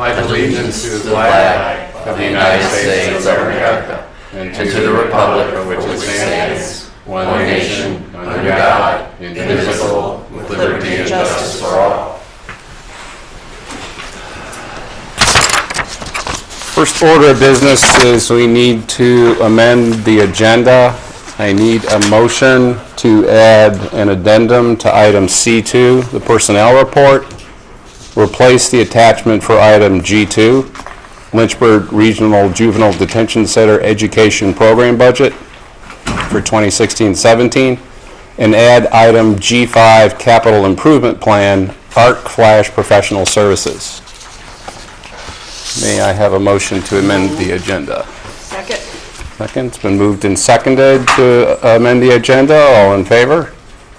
pledge allegiance to the flag of the United States of America and to the republic for which it stands, one nation, under God, indivisible, with liberty and justice for all. First order of business is we need to amend the agenda. I need a motion to add an addendum to item C2, the personnel report. Replace the attachment for item G2, Lynchburg Regional Juvenile Detention Center Education Program Budget for 2016-17, and add item G5, Capital Improvement Plan, ARC/Professional Services. May I have a motion to amend the agenda? Second. Second. It's been moved and seconded to amend the agenda. All in favor?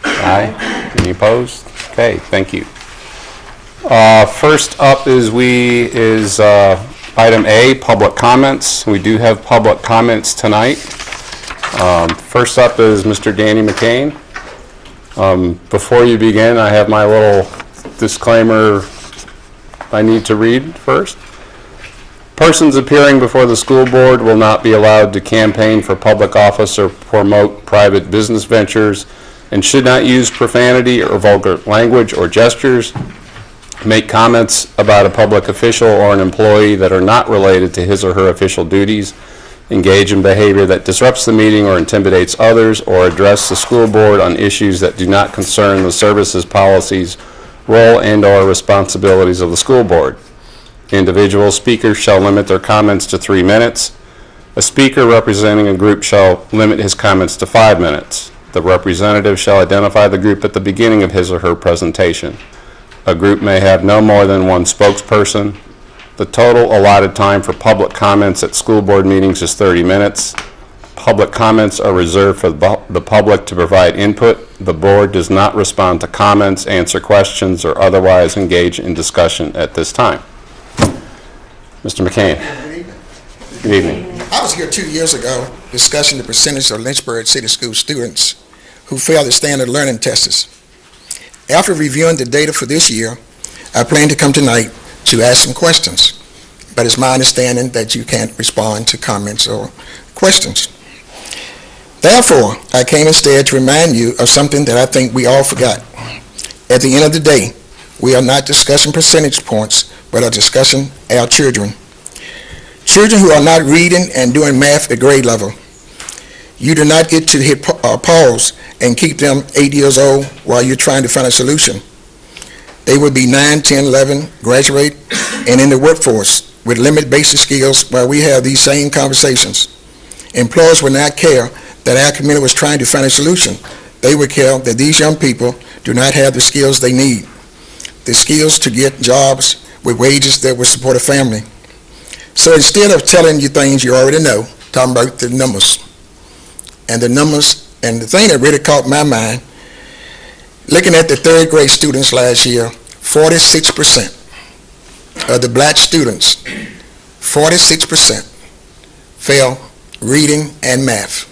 Aye. Any opposed? Okay, thank you. First up is item A, public comments. We do have public comments tonight. First up is Mr. Danny McCain. Before you begin, I have my little disclaimer I need to read first. Persons appearing before the school board will not be allowed to campaign for public office or promote private business ventures and should not use profanity or vulgar language or gestures, make comments about a public official or an employee that are not related to his or her official duties, engage in behavior that disrupts the meeting or intimidates others, or address the school board on issues that do not concern the services, policies, role, and/or responsibilities of the school board. Individual speakers shall limit their comments to 3 minutes. A speaker representing a group shall limit his comments to 5 minutes. The representative shall identify the group at the beginning of his or her presentation. A group may have no more than one spokesperson. The total allotted time for public comments at school board meetings is 30 minutes. Public comments are reserved for the public to provide input. The board does not respond to comments, answer questions, or otherwise engage in discussion at this time. Mr. McCain. Good evening. Good evening. I was here 2 years ago discussing the percentage of Lynchburg City School students who fail the standard learning tests. After reviewing the data for this year, I plan to come tonight to ask some questions, but it's my understanding that you can't respond to comments or questions. Therefore, I came instead to remind you of something that I think we all forgot. At the end of the day, we are not discussing percentage points, but are discussing our children. Children who are not reading and doing math at grade level. You do not get to hit pause and keep them 8 years old while you're trying to find a solution. They will be 9, 10, 11, graduate, and in the workforce with limited basic skills while we have these same conversations. Employers will not care that our community was trying to find a solution. They will care that these young people do not have the skills they need, the skills to get jobs with wages that will support a family. So instead of telling you things you already know, talking about the numbers. And the numbers, and the thing that really caught my mind, looking at the third grade students last year, 46% of the black students, 46% fail reading and math.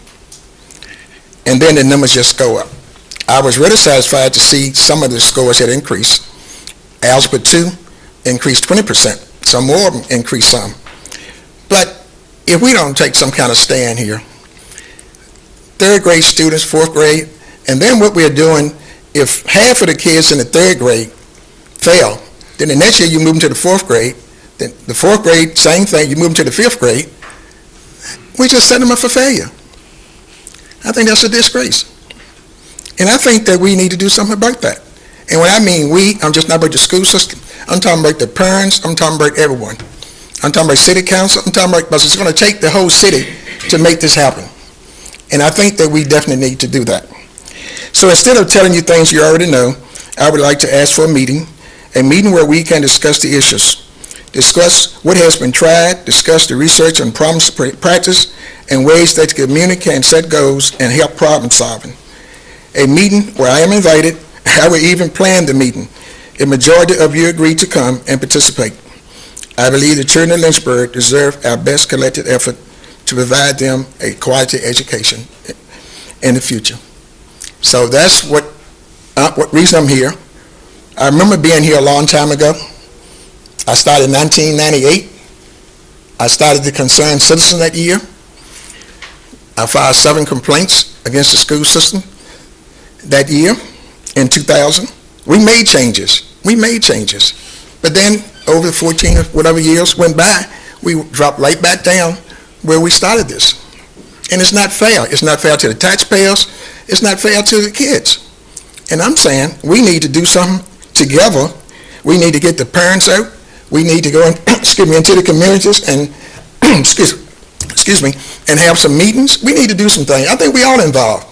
And then the numbers just go up. I was really satisfied to see some of the scores had increased. Algebra 2 increased 20%. Some more of them increased some. But if we don't take some kind of stand here, third grade students, fourth grade, and then what we're doing, if half of the kids in the third grade fail, then the next year you move them to the fourth grade, then the fourth grade, same thing, you move them to the fifth grade, we just set them up for failure. I think that's a disgrace. And I think that we need to do something about that. And when I mean we, I'm just not about the school system. I'm talking about the parents. I'm talking about everyone. I'm talking about city council. I'm talking about, because it's going to take the whole city to make this happen. And I think that we definitely need to do that. So instead of telling you things you already know, I would like to ask for a meeting where we can discuss the issues, discuss what has been tried, discuss the research and problem practice, and ways that the community can set goals and help problem solving. A meeting where I am invited. I will even plan the meeting. A majority of you agreed to come and participate. I believe the children of Lynchburg deserve our best collective effort to provide them a quality education in the future. So that's what reason I'm here. I remember being here a long time ago. I started in 1998. I started the Concerned Citizen that year. I filed 7 complaints against the school system that year in 2000. We made changes. But then over the 14 or whatever years went by, we dropped right back down where we started this. And it's not fair. It's not fair to the taxpayers. It's not fair to the kids. And I'm saying we need to do something together. We need to get the parents out. We need to go in, into the communities and excuse me, and have some meetings. We need to do some things. I think we all involved.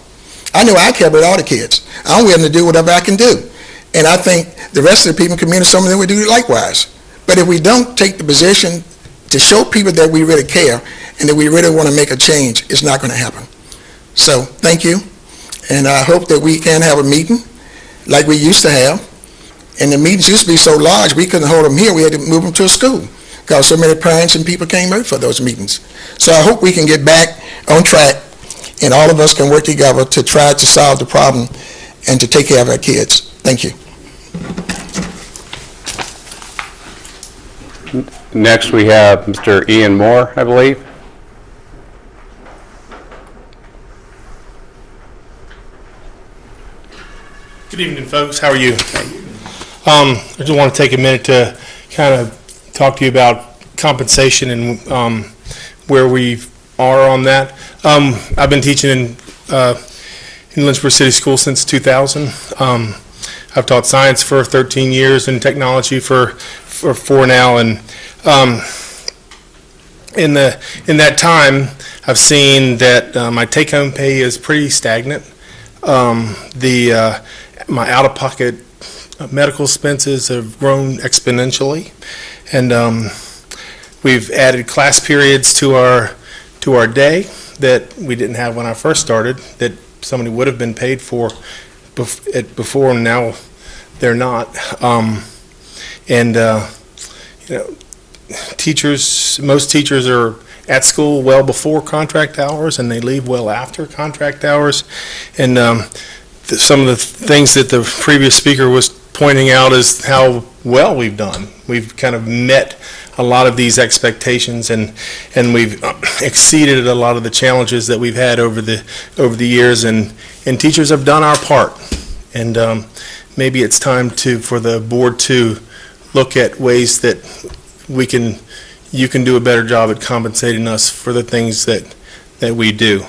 I know I care about all the kids. I'm willing to do whatever I can do. And I think the rest of the people in the community, some of them would do likewise. But if we don't take the position to show people that we really care and that we really want to make a change, it's not going to happen. So thank you. And I hope that we can have a meeting like we used to have. And the meetings used to be so large, we couldn't hold them here. We had to move them to a school because so many parents and people came out for those meetings. So I hope we can get back on track and all of us can work together to try to solve the problem and to take care of our kids. Thank you. Next, we have Mr. Ian Moore, I believe. Good evening, folks. How are you? I just want to take a minute to kind of talk to you about compensation and where we are on that. I've been teaching in Lynchburg City Schools since 2000. I've taught science for 13 years and technology for 4 now, and in that time, I've seen that my take-home pay is pretty stagnant. My out-of-pocket medical expenses have grown exponentially, and we've added class periods to our day that we didn't have when I first started, that somebody would have been paid for before, and now they're not. Most teachers are at school well before contract hours, and they leave well after contract hours. And some of the things that the previous speaker was pointing out is how well we've done. We've kind of met a lot of these expectations, and we've exceeded a lot of the challenges that we've had over the years, and teachers have done our part. And maybe it's time for the board to look at ways that you can do a better job at compensating us for the things that we do.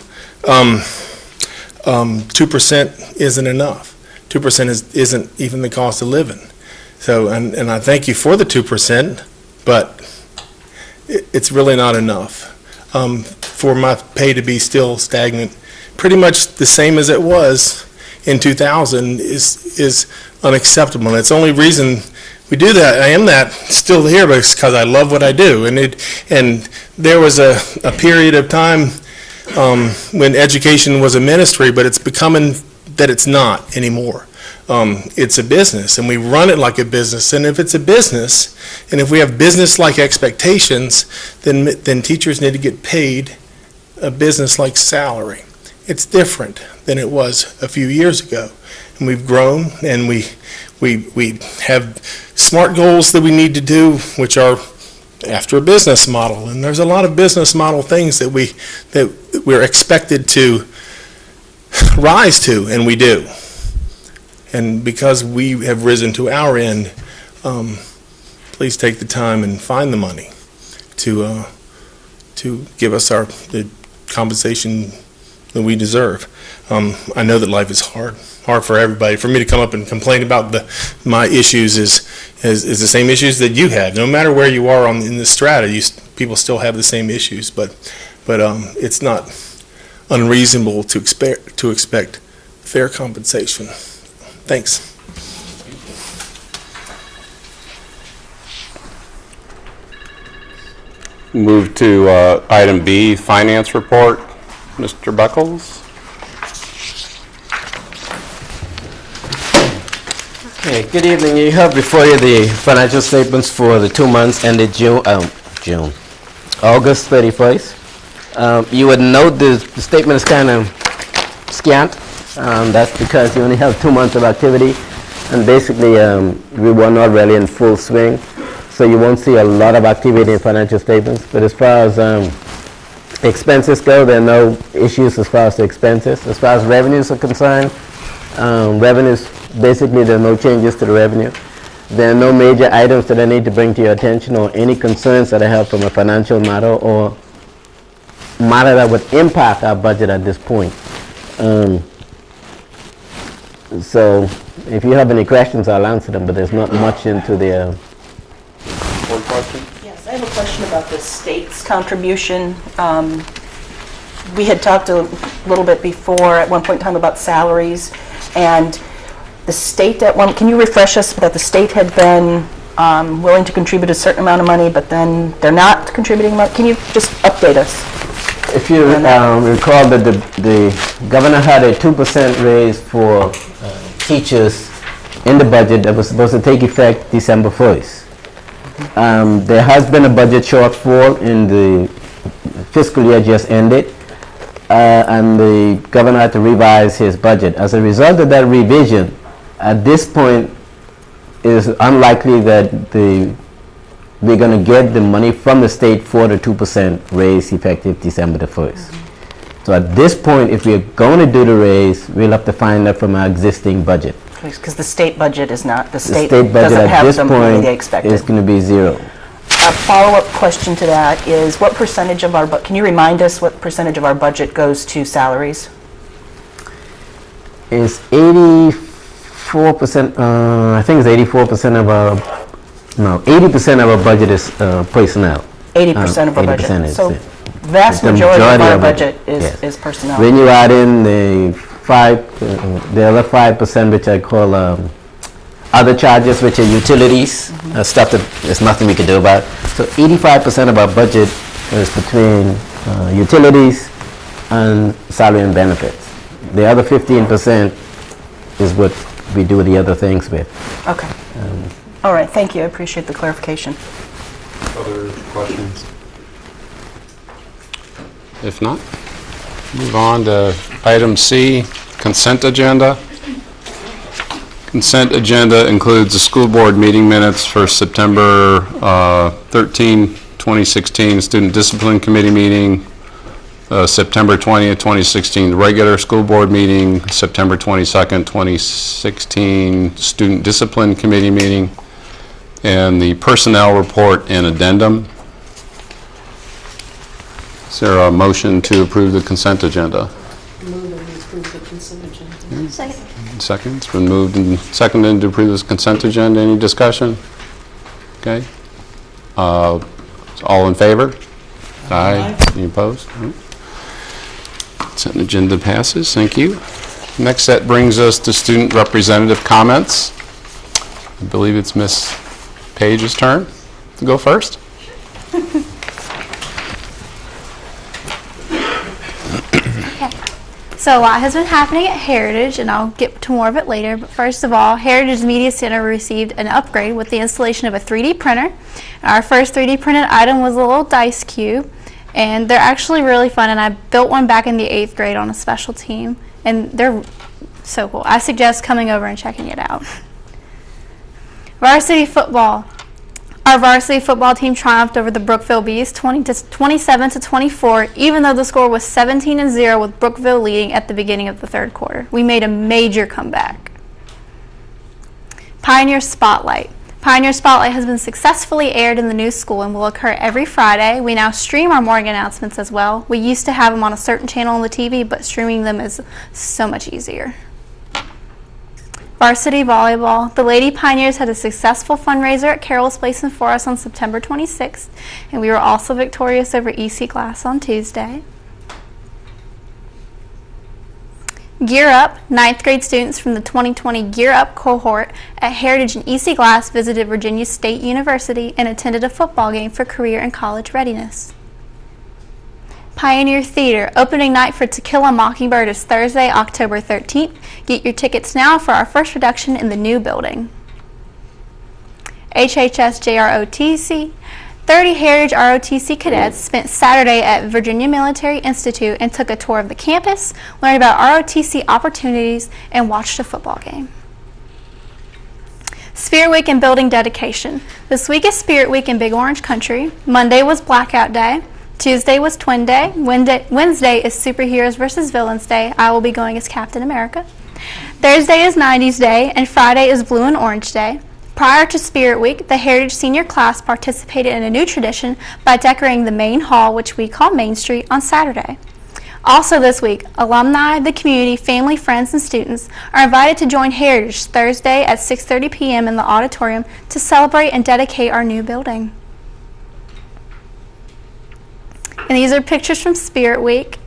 2% isn't enough. 2% isn't even the cost of living. So, and I thank you for the 2%, but it's really not enough for my pay to be still stagnant. Pretty much the same as it was in 2000 is unacceptable. And it's the only reason we do that. I am still here because I love what I do. And there was a period of time when education was a ministry, but it's becoming that it's not anymore. It's a business, and we run it like a business. And if it's a business, and if we have business-like expectations, then teachers need to get paid a business-like salary. It's different than it was a few years ago. And we've grown, and we have SMART goals that we need to do, which are after a business model. And there's a lot of business model things that we're expected to rise to, and we do. And because we have risen to our end, please take the time and find the money to give us the compensation that we deserve. I know that life is hard for everybody. For me to come up and complain about my issues is the same issues that you have. No matter where you are in the strata, people still have the same issues. But it's not unreasonable to expect fair compensation. Thanks. Move to item B, finance report. Mr. Buckles. Okay, good evening. You have before you the financial statements for the 2 months ended August 31st. You would note the statement is kind of scant. That's because you only have 2 months of activity, and basically we were not really in full swing. so you won't see a lot of activity in financial statements. But as far as expenses go, there are no issues as far as the expenses. As far as revenues are concerned, revenues, basically there are no changes to the revenue. There are no major items that I need to bring to your attention or any concerns that I have from a financial matter or matter that would impact our budget at this point. So if you have any questions, I'll answer them, but there's not much into the... Board question? Yes, I have a question about the state's contribution. We had talked a little bit before, at one point in time, about salaries, and the state at one, can you refresh us that the state had been willing to contribute a certain amount of money, but then they're not contributing much? Can you just update us? If you recall that the governor had a 2% raise for teachers in the budget that was supposed to take effect December 1st. There has been a budget shortfall in the fiscal year just ended, and the governor had to revise his budget. As a result of that revision, at this point, it is unlikely that we're going to get the money from the state for the 2% raise effective December the 1st. So at this point, if we're going to do the raise, we'll have to find that from our existing budget. Because the state budget is not, the state budget doesn't at have this the money point they expected. is going to be zero. A follow-up question to that is, what percentage of our, can you remind us what percentage of our budget goes to salaries? It's 84%, I think it's 84% of our, no, 80% of our budget is personnel. 80% of our budget. 80% is So it. vast The majority of our it, budget yes. is personnel. When you add in the other 5%, which I call other charges, which are utilities, stuff that there's nothing we can do about. So 85% of our budget is between utilities and salary and benefits. The other 15% is what we do the other things with. Okay. All right, thank you. I appreciate the clarification. Other questions? If not, move on to item C, consent agenda. Consent agenda includes the school board meeting minutes for September 13, 2016, student discipline committee meeting, September 20th, 2016, regular school board meeting, September 22nd, 2016, student discipline committee meeting, and the personnel report and addendum. Is there a motion to approve the consent agenda? Move that we approve the consent agenda. Second. Second. It's been moved and seconded to approve this consent agenda. Any discussion? Okay. All in favor? Aye. Any opposed? No. Consent agenda passes. Thank you. Next, that brings us to student representative comments. I believe it's Ms. Page's turn to go first. So a lot has been happening at Heritage, and I'll get to more of it later. But first of all, Heritage Media Center received an upgrade with the installation of a 3D printer. Our first 3D printed item was a little dice cube, and they're actually really fun. And I built one back in the 8th grade on a special team, and they're so cool. I suggest coming over and checking it out. Varsity football. Our varsity football team triumphed over the Brookville Bees 27-24, even though the score was 17-0 with Brookville leading at the beginning of the third quarter. We made a major comeback. Pioneer Spotlight. Pioneer Spotlight has been successfully aired in the new school and will occur every Friday. We now stream our morning announcements as well. We used to have them on a certain channel on the TV, but streaming them is so much easier. Varsity volleyball. The Lady Pioneers had a successful fundraiser at Carroll's Place in Forest on September 26th, and we were also victorious over EC Glass on Tuesday. Gear Up. 9th grade students from the 2020 Gear Up cohort at Heritage and EC Glass visited Virginia State University and attended a football game for career and college readiness. Pioneer Theater. Opening night for To Kill a Mockingbird is Thursday, October 13th. Get your tickets now for our first production in the new building. HHS JROTC. 30 Heritage ROTC cadets spent Saturday at Virginia Military Institute and took a tour of the campus, learned about ROTC opportunities, and watched a football game. Spirit Week and building dedication. This week is Spirit Week in Big Orange Country. Monday was Blackout Day. Tuesday was Twin Day. Wednesday is Superheroes versus Villains Day. I will be going as Captain America. Thursday is 90s Day, and Friday is Blue and Orange Day. Prior to Spirit Week, the Heritage Senior class participated in a new tradition by decorating the main hall, which we call Main Street, on Saturday. Also this week, alumni, the community, family, friends, and students are invited to join Heritage Thursday at 6:30 p.m. in the auditorium to celebrate and dedicate our new building. And these are pictures from Spirit Week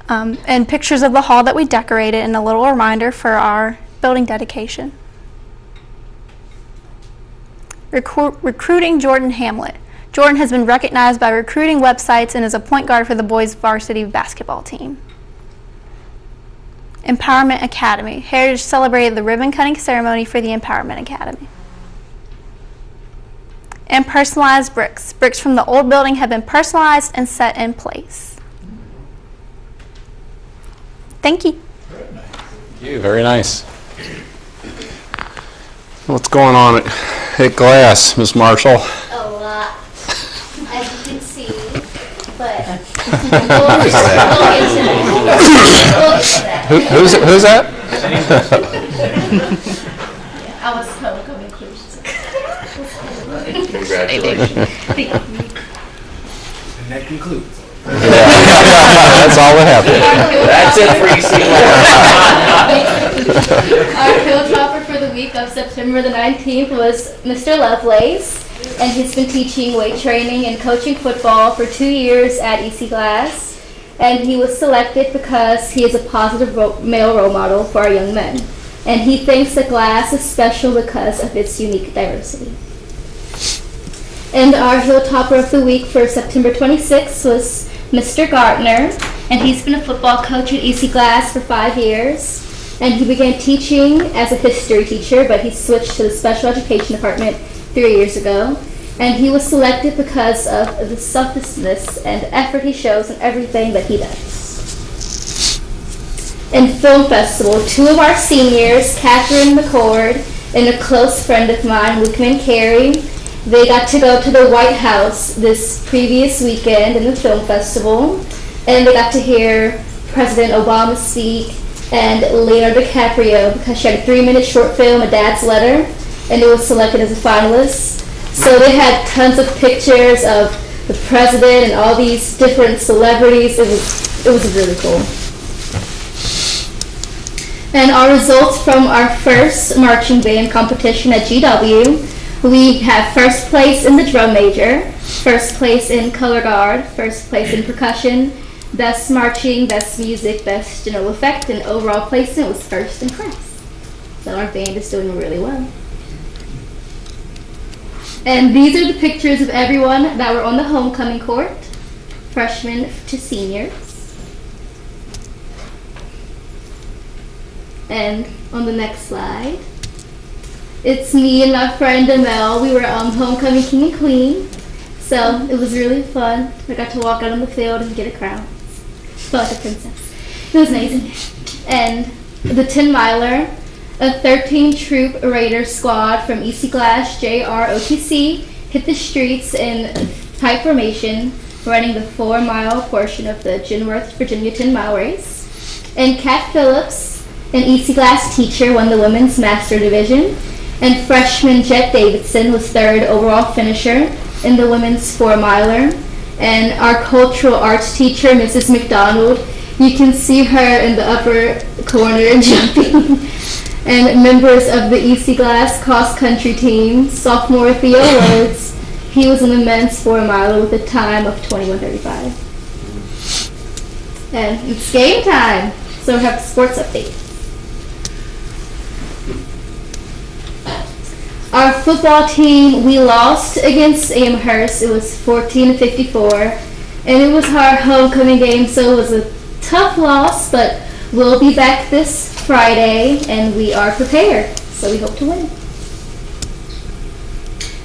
and pictures of the hall that we decorated, and a little reminder for our building dedication. Recruiting Jordan Hamlet. Jordan has been recognized by recruiting websites and is a point guard for the boys varsity basketball team. Empowerment Academy. Heritage celebrated the ribbon cutting ceremony for the Empowerment Academy. And personalized bricks. Bricks from the old building have been personalized and set in place. Thank you. Thank you. Very nice. What's going on at Glass, Ms. Marshall? A lot, as you can see, but Who's that? I was homecoming cruise. Congratulations. And that concludes. That's all that happened. That's it for Our co-topper for the week of September the 19th was Mr. Lovelace, and he's been teaching weight training and coaching football for 2 years at EC Glass, and he was selected because he is a positive male role model for our young men, and he thinks that Glass is special because of its unique diversity. And our Hilltopper of the week for September 26th was Mr. Gardner, and he's been a football coach at EC Glass for 5 years. And he began teaching as a history teacher, but he switched to the special education department 3 years ago. And he was selected because of the selflessness and effort he shows in everything that he does. In Film Festival, 2 of our seniors, Catherine McCord and a close friend of mine, Lukeman Carey, they got to go to the White House this previous weekend in the film festival, and they got to hear President Obama speak and Leonardo DiCaprio, because she had a 3-minute short film, A Dad's Letter, and it was selected as a finalist. So they had tons of pictures of the president and all these different celebrities. It was really cool. And our results from our first marching band competition at GW. We have first place in the drum major, first place in color guard, first place in percussion, best marching, best music, best general effect, and overall placement was first in class. So our band is doing really well. And these are the pictures of everyone that were on the homecoming court, freshmen to seniors. And on the next slide, it's me and my friend Amel. We were homecoming king and queen, so it was really fun. I got to walk out on the field and get a crown. Felt like a princess. It was amazing. And the 10-miler, a 13-troop Raider squad from EC Glass JROTC hit the streets in tight formation, running the 4-mile portion of the Genworth, Virginia 10-mile race. And Kat Phillips, an EC Glass teacher, won the women's master division. And freshman Jet Davidson was 3rd overall finisher in the women's 4-miler. And our cultural arts teacher, Mrs. McDonald, you can see her in the upper corner jumping. And members of the EC Glass cross-country team, sophomore Theo Woods, he was in the men's 4-miler with a time of 21:35. And it's game time, so we have the sports update. Our football team, we lost against Amherst. It was 14-54, and it was our homecoming game, so it was a tough loss, but we'll be back this Friday, and we are prepared, so we hope to win.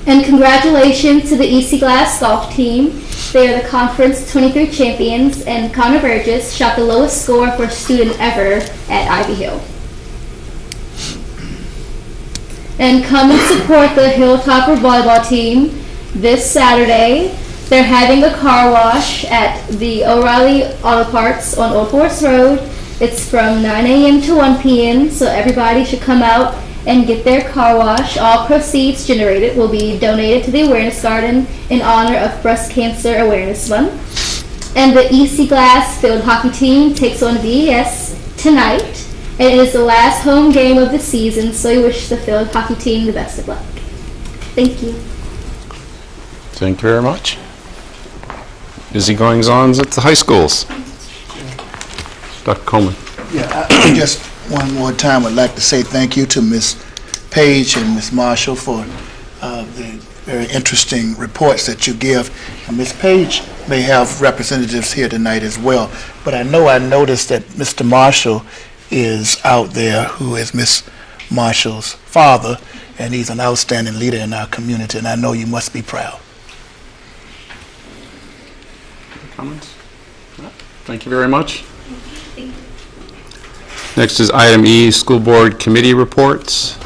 And congratulations to the EC Glass golf team. They are the conference 23 champions, and Connor Burgess shot the lowest score for a student ever at Ivy Hill. and come and support the Hilltopper volleyball team this Saturday. They're having a car wash at the O'Reilly Auto Parts on Old Forest Road. It's from 9 a.m. to 1 p.m., so everybody should come out and get their car wash. All proceeds generated will be donated to the Awareness Garden in honor of Breast Cancer Awareness Month. And the EC Glass field hockey team takes on VES tonight. And it is the last home game of the season, so we wish the field hockey team the best of luck. Thank you. Thank you very much. Busy goings-ons at the high schools. Dr. Coleman. Yeah, I just one more time would like to say thank you to Ms. Page and Ms. Marshall for the very interesting reports that you give. And Ms. Page may have representatives here tonight as well, but I noticed that Mr. Marshall is out there, who is Ms. Marshall's father, and he's an outstanding leader in our community, and I know you must be proud. Comments? Thank you very much. Next is item E, school board committee reports.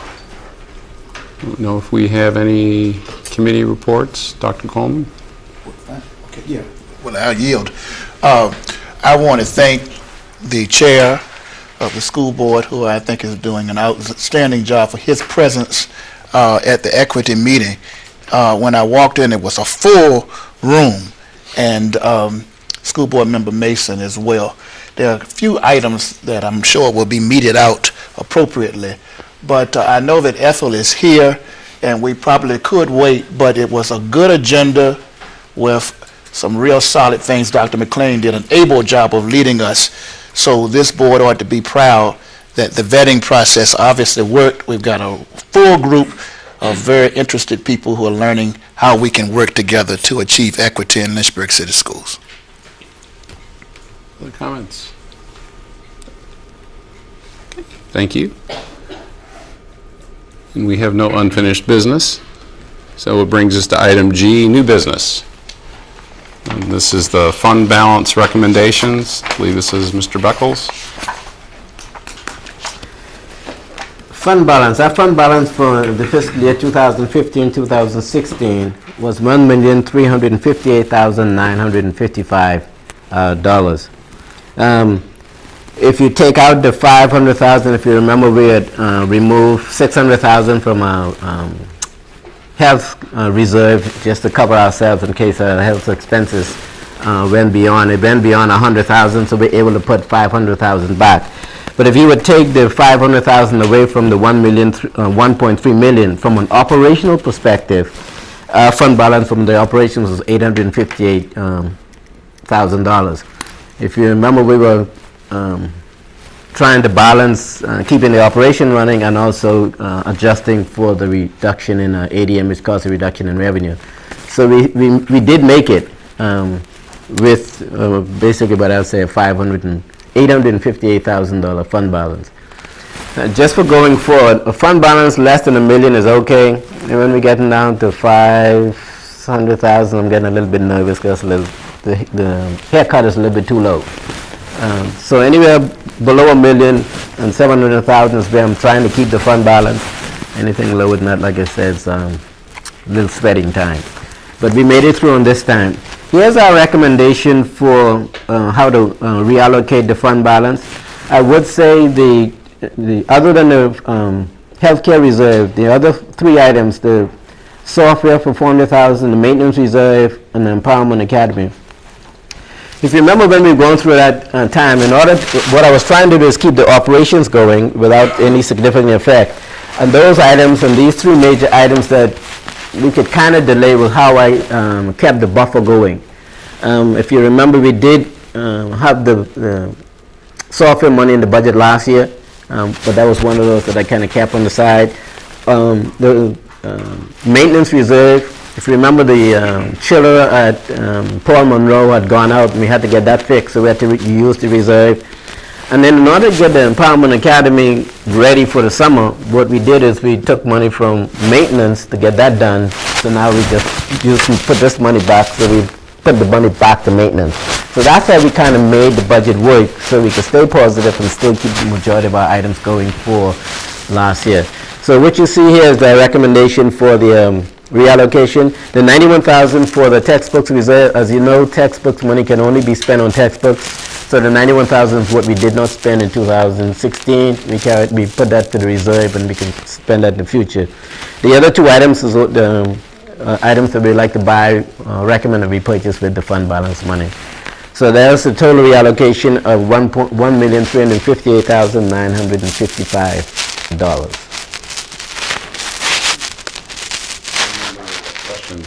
I don't know if we have any committee reports. Dr. Coleman? Okay, yeah. Well, I'll yield. I want to thank the chair of the school board, who I think is doing an outstanding job, for his presence at the equity meeting. When I walked in, it was a full room, and school board member Mason as well. There are a few items that I'm sure will be meted out appropriately, but I know that Ethel is here, and we probably could wait, but it was a good agenda with some real solid things. Dr. McLean did an able job of leading us, so this board ought to be proud that the vetting process obviously worked. We've got a full group of very interested people who are learning how we can work together to achieve equity in Lynchburg City Schools. Other comments? Thank you. And we have no unfinished business, so it brings us to item G, new business. And this is the fund balance recommendations. I believe this is Mr. Beckles. Fund balance. Our fund balance for the fiscal year 2015-2016 was $1,358,955. If you take out the $500,000, if you remember, we had removed $600,000 from our health reserve just to cover ourselves in case our health expenses went beyond. It went beyond $100,000, so we're able to put $500,000 back. But if you would take the $500,000 away from the $1.3 million, from an operational perspective, our fund balance from the operations was $858,000. If you remember, we were trying to balance keeping the operation running and also adjusting for the reduction in ADM, which caused a reduction in revenue. So we did make it with basically what I'll say a $858,000 fund balance. Just for going forward, a fund balance less than $1 million is okay. And when we're getting down to $500,000, I'm getting a little bit nervous because the haircut is a little bit too low. So anywhere below $1 million and $700,000 is where I'm trying to keep the fund balance. Anything lower than that, like I said, is a little sweating time. But we made it through on this time. Here's our recommendation for how to reallocate the fund balance. I would say the other than the healthcare reserve, the other three items, the software for $400,000, the maintenance reserve, and the empowerment academy. If you remember when we were going through that time, what I was trying to do is keep the operations going without any significant effect. And those items and these three major items that we could kind of delay with how I kept the buffer going. If you remember, we did have the software money in the budget last year, but that was one of those that I kind of kept on the side. The maintenance reserve, if you remember, the chiller at Paul Monroe had gone out and we had to get that fixed, so we had to use the reserve. And then in order to get the Empowerment Academy ready for the summer, what we did is we took money from maintenance to get that done. So now we just put this money back, so we put the money back to maintenance. So that's how we kind of made the budget work, so we could stay positive and still keep the majority of our items going for last year. So what you see here is the recommendation for the reallocation. The 91,000 for the textbooks reserve. As you know, textbooks money can only be spent on textbooks. So the 91,000 is what we did not spend in 2016. We put that to the reserve, and we can spend that in the future. The other two items is the items that we'd like to buy, recommend that we purchase with the fund balance money. So there's a total reallocation of $1,358,955. Questions?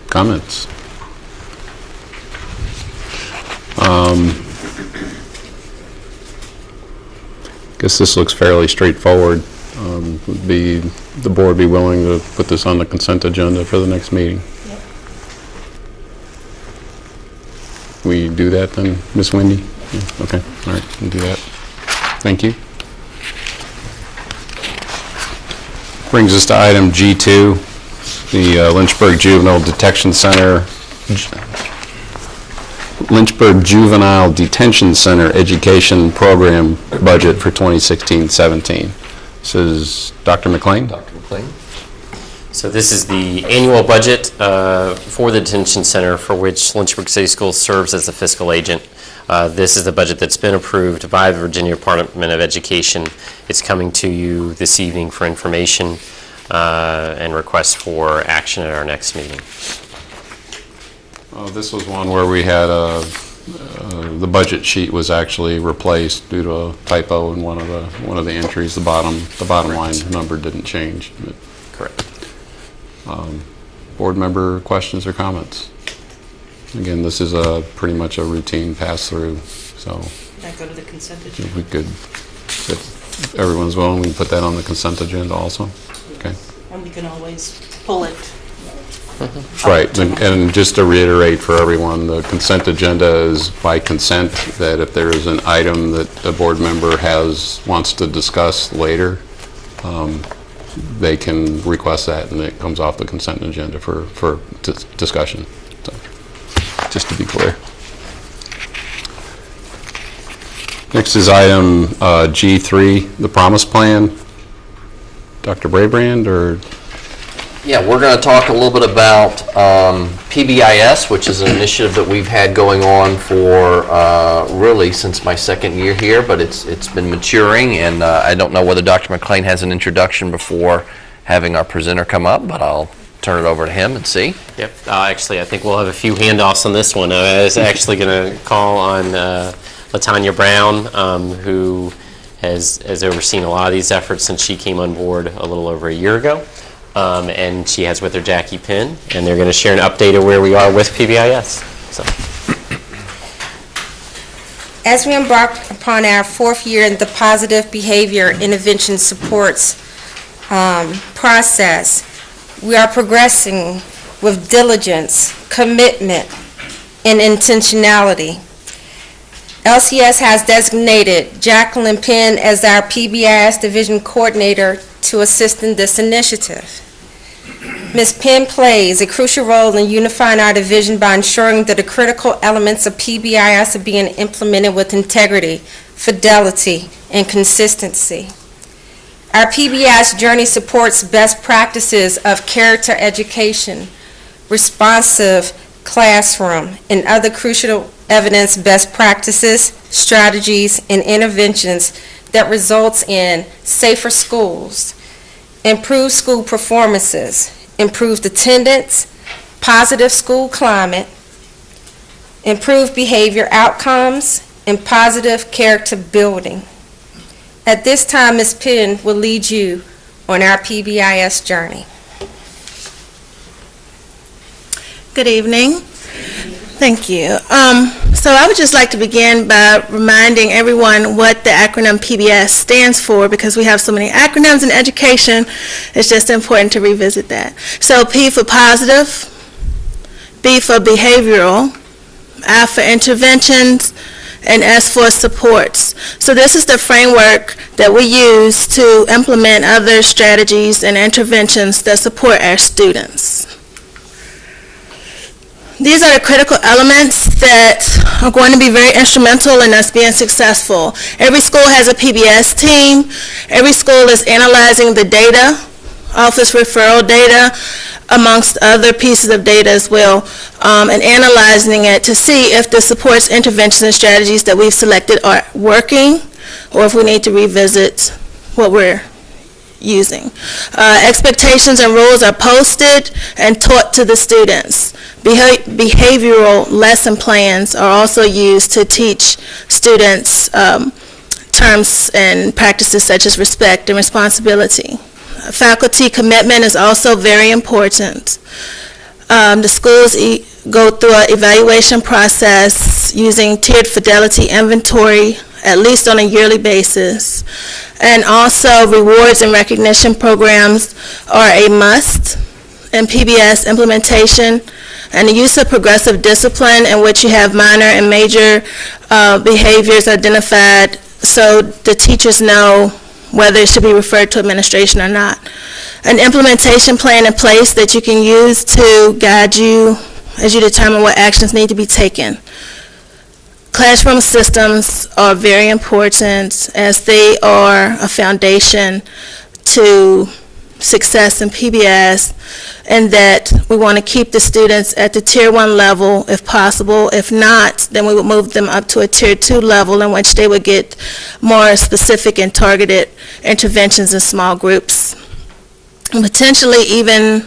Comments? Guess this looks fairly straightforward. Would the board be willing to put this on the consent agenda for the next meeting? Yep. We do that then, Ms. Wendy? Yeah, okay, all right, we'll do that. Thank you. Brings us to item G2, the Lynchburg Juvenile Detention Center, Lynchburg Juvenile Detention Center Education Program Budget for 2016-17. This is Dr. McLean. Dr. McLean. So this is the annual budget for the detention center, for which Lynchburg City Schools serves as the fiscal agent. This is the budget that's been approved by the Virginia Department of Education. It's coming to you this evening for information and request for action at our next meeting. This was one where we had the budget sheet was actually replaced due to a typo in one of the entries. The bottom line number didn't change. Correct. Board member questions or comments? Again, this is pretty much a routine pass-through, so That go to the consent agenda. if we could, if everyone's willing, we can put that on the consent agenda also. Okay. And we can always pull it. Right, and just to reiterate for everyone, the consent agenda is by consent, that if there is an item that a board member wants to discuss later, they can request that, and it comes off the consent agenda for discussion. So, just to be clear. Next is item G3, the Promise Plan. Dr. Brabrand, or? Yeah, we're going to talk a little bit about PBIS, which is an initiative that we've had going on for really since my second year here, but it's been maturing, and I don't know whether Dr. McLean has an introduction before having our presenter come up, but I'll turn it over to him and see. Yep. Actually, I think we'll have a few handoffs on this one. I was actually going to call on LaTanya Brown, who has overseen a lot of these efforts since she came on board a little over a year ago. And she has with her Jackie Pinn, and they're going to share an update of where we are with PBIS. So. As we embark upon our fourth year in the Positive Behavior Intervention Supports process, we are progressing with diligence, commitment, and intentionality. LCS has designated Jacqueline Pinn as our PBIS Division Coordinator to assist in this initiative. Ms. Pinn plays a crucial role in unifying our division by ensuring that the critical elements of PBIS are being implemented with integrity, fidelity, and consistency. Our PBIS journey supports best practices of character education, responsive classroom, and other crucial evidence best practices, strategies, and interventions that results in safer schools, improved school performances, improved attendance, positive school climate, improved behavior outcomes, and positive character building. At this time, Ms. Pinn will lead you on our PBIS journey. Good evening. Thank you. So I would just like to begin by reminding everyone what the acronym PBS stands for, because we have so many acronyms in education. It's just important to revisit that. So P for positive, B for behavioral, I for interventions, and S for supports. So this is the framework that we use to implement other strategies and interventions that support our students. These are the critical elements that are going to be very instrumental in us being successful. Every school has a PBS team. Every school is analyzing the data, office referral data, amongst other pieces of data as well, and analyzing it to see if the supports, interventions, and strategies that we've selected are working, or if we need to revisit what we're using. Expectations and rules are posted and taught to the students. Behavioral lesson plans are also used to teach students terms and practices such as respect and responsibility. Faculty commitment is also very important. The schools go through an evaluation process using tiered fidelity inventory, at least on a yearly basis. And also rewards and recognition programs are a must in PBS implementation, and the use of progressive discipline in which you have minor and major behaviors identified so the teachers know whether it should be referred to administration or not. An implementation plan in place that you can use to guide you as you determine what actions need to be taken. Classroom systems are very important as they are a foundation to success in PBS, and that we want to keep the students at the Tier 1 level if possible. If not, then we would move them up to a Tier 2 level in which they would get more specific and targeted interventions in small groups, and potentially even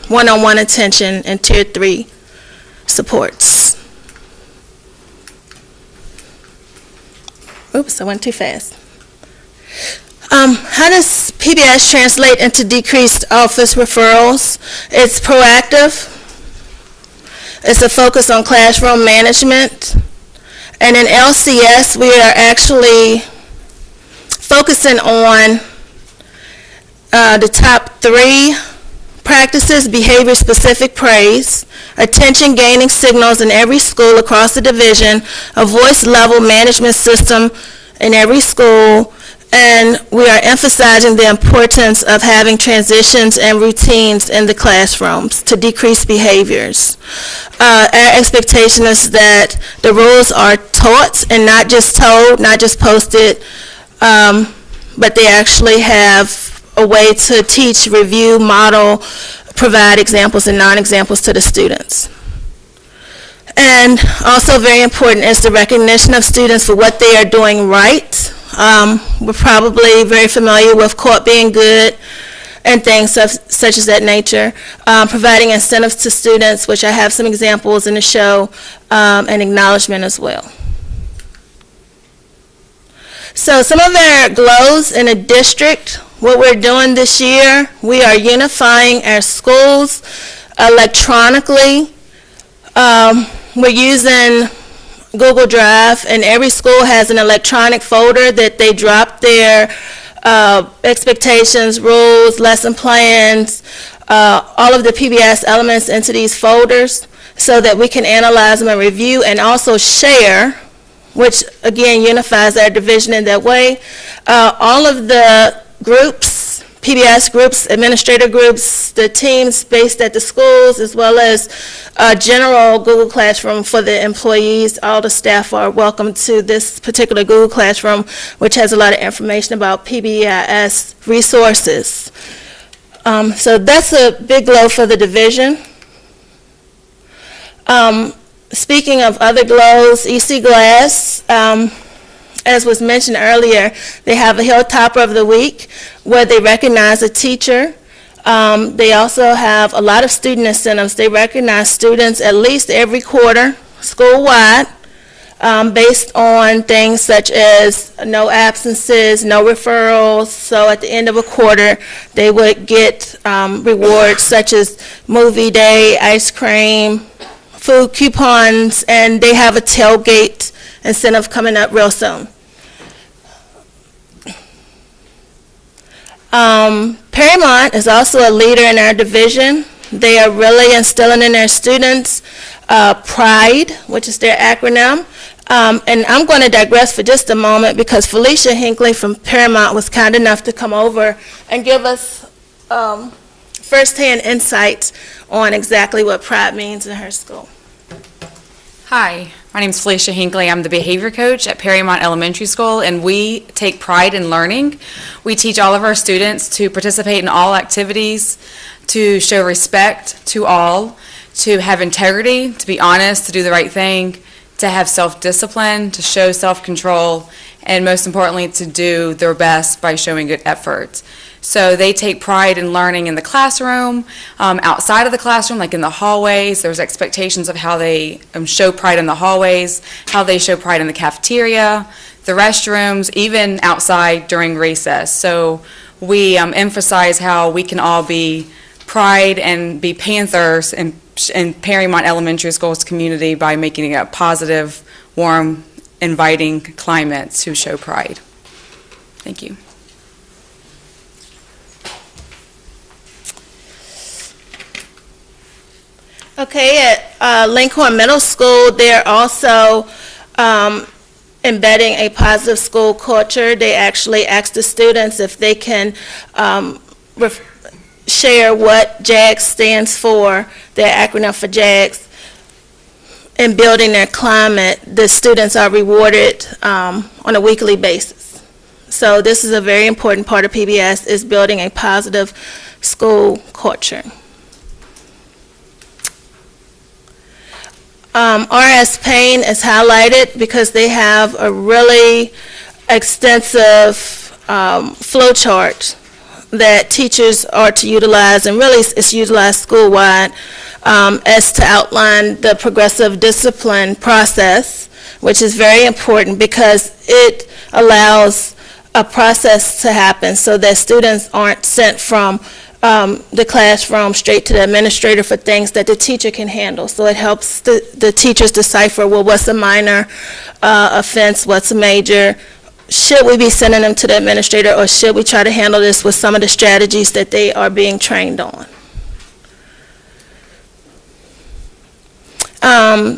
one-on-one attention in Tier 3 supports. Oops, I went too fast. How does PBS translate into decreased office referrals? It's proactive. It's a focus on classroom management. And in LCS, we are actually focusing on the top 3 practices: behavior-specific praise, attention-gaining signals in every school across the division, a voice-level management system in every school, and we are emphasizing the importance of having transitions and routines in the classrooms to decrease behaviors. Our expectation is that the rules are taught and not just told, not just posted, but they actually have a way to teach, review, model, provide examples and non-examples to the students. And also very important is the recognition of students for what they are doing right. We're probably very familiar with CORP being good and things such as that nature. Providing incentives to students, which I have some examples in the show, and acknowledgement as well. So some of our glows in a district, what we're doing this year, we are unifying our schools electronically. We're using Google Drive, and every school has an electronic folder that they drop their expectations, rules, lesson plans, all of the PBS elements into these folders so that we can analyze them and review and also share, which again unifies our division in that way. All of the groups, PBS groups, administrator groups, the teams based at the schools, as well as general Google Classroom for the employees, all the staff are welcome to this particular Google Classroom, which has a lot of information about PBIS resources. So that's a big glow for the division. Speaking of other glows, EC Glass, as was mentioned earlier, they have a Hilltopper of the Week where they recognize a teacher. They also have a lot of student incentives. They recognize students at least every quarter, school-wide, based on things such as no absences, no referrals. So at the end of a quarter, they would get rewards such as movie day, ice cream, food coupons, and they have a tailgate incentive coming up real soon. Paramount is also a leader in our division. They are really instilling in their students PRIDE, which is their acronym. And I'm going to digress for just a moment because Felicia Hinckley from Paramount was kind enough to come over and give us firsthand insights on exactly what PRIDE means in her school. Hi, my name is Felicia Hinckley. I'm the behavior coach at Perrymont Elementary School, and we take pride in learning. We teach all of our students to participate in all activities, to show respect to all, to have integrity, to be honest, to do the right thing, to have self-discipline, to show self-control, and most importantly, to do their best by showing good effort. So they take pride in learning in the classroom, outside of the classroom, like in the hallways. There's expectations of how they show pride in the hallways, how they show pride in the cafeteria, the restrooms, even outside during recess. So we emphasize how we can all be pride and be Panthers in Perrymont Elementary School's community by making it a positive, warm, inviting climate to show pride. Thank you. Okay, at Lincoln Middle School, they're also embedding a positive school culture. They actually ask the students if they can share what JAGS stands for, their acronym for JAGS. In building their climate, the students are rewarded on a weekly basis. So this is a very important part of PBS, is building a positive school culture. RS Payne is highlighted because they have a really extensive flow chart that teachers are to utilize, and really it's utilized school-wide, as to outline the progressive discipline process, which is very important because it allows a process to happen so that students aren't sent from the classroom straight to the administrator for things that the teacher can handle. So it helps the teachers decipher, well, what's a minor offense, what's a major, should we be sending them to the administrator, or should we try to handle this with some of the strategies that they are being trained on.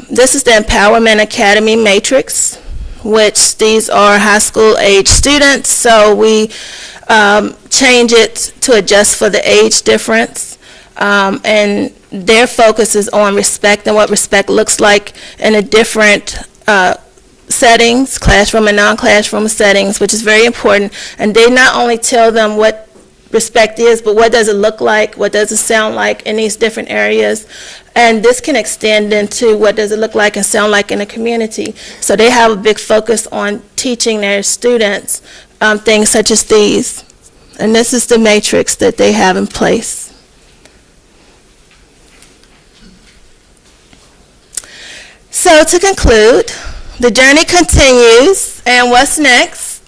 This is the Empowerment Academy Matrix, which these are high school age students, so we change it to adjust for the age difference, and their focus is on respect and what respect looks like in a different settings, classroom and non-classroom settings, which is very important. And they not only tell them what respect is, but what does it look like, what does it sound like in these different areas. And this can extend into what does it look like and sound like in the community. So they have a big focus on teaching their students things such as these. And this is the matrix that they have in place. So to conclude, the journey continues, and what's next?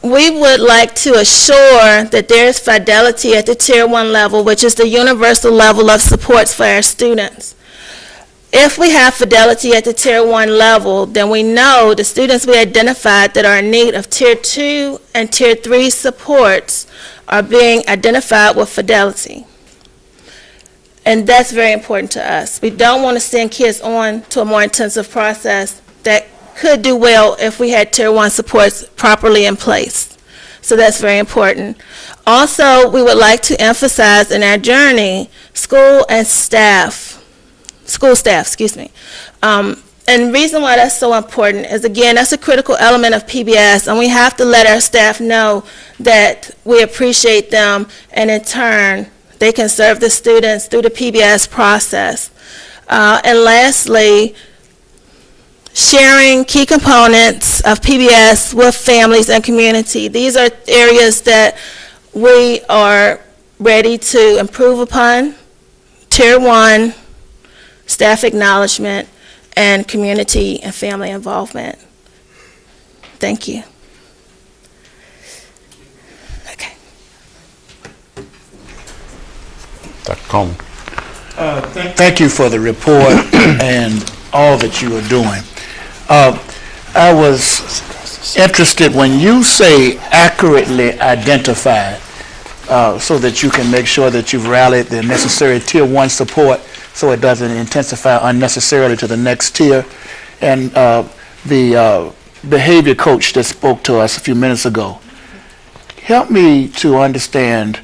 We would like to assure that there is fidelity at the Tier 1 level, which is the universal level of supports for our students. If we have fidelity at the Tier 1 level, then we know the students we identified that are in need of Tier 2 and Tier 3 supports are being identified with fidelity. And that's very important to us. We don't want to send kids on to a more intensive process that could do well if we had Tier 1 supports properly in place. So that's very important. Also, we would like to emphasize in our journey school staff. And the reason why that's so important is, again, that's a critical element of PBS, and we have to let our staff know that we appreciate them, and in turn, they can serve the students through the PBS process. And lastly, sharing key components of PBS with families and community. These are areas that we are ready to improve upon: Tier 1, staff acknowledgement, and community and family involvement. Thank you. Okay. Dr. Coleman. Thank you for the report and all that you are doing. I was interested when you say accurately identified, so that you can make sure that you've rallied the necessary Tier 1 support so it doesn't intensify unnecessarily to the next tier. And the behavior coach that spoke to us a few minutes ago, help me to understand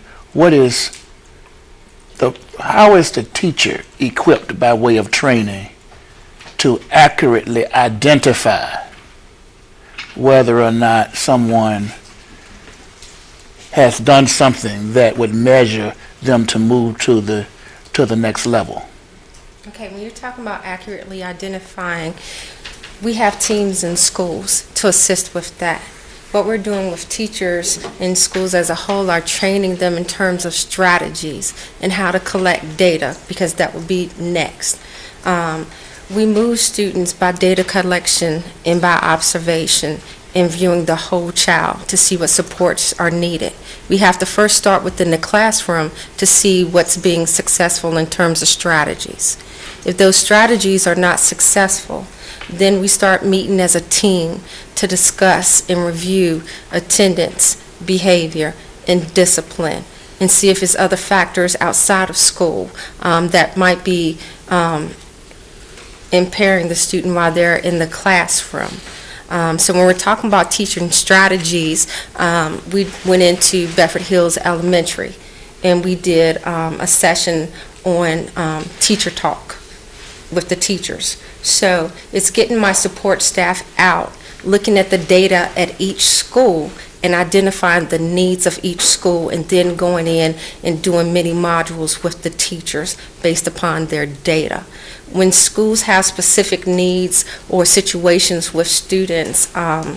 how is the teacher equipped by way of training to accurately identify whether or not someone has done something that would measure them to move to the next level? Okay, when you're talking about accurately identifying, we have teams in schools to assist with that. What we're doing with teachers in schools as a whole are training them in terms of strategies and how to collect data, because that will be next. We move students by data collection and by observation and viewing the whole child to see what supports are needed. We have to first start within the classroom to see what's being successful in terms of strategies. If those strategies are not successful, then we start meeting as a team to discuss and review attendance, behavior, and discipline, and see if there's other factors outside of school that might be impairing the student while they're in the classroom. So when we're talking about teaching strategies, we went into Bedford Hills Elementary, and we did a session on teacher talk with the teachers. So it's getting my support staff out, looking at the data at each school and identifying the needs of each school, and then going in and doing mini modules with the teachers based upon their data. When schools have specific needs or situations with students that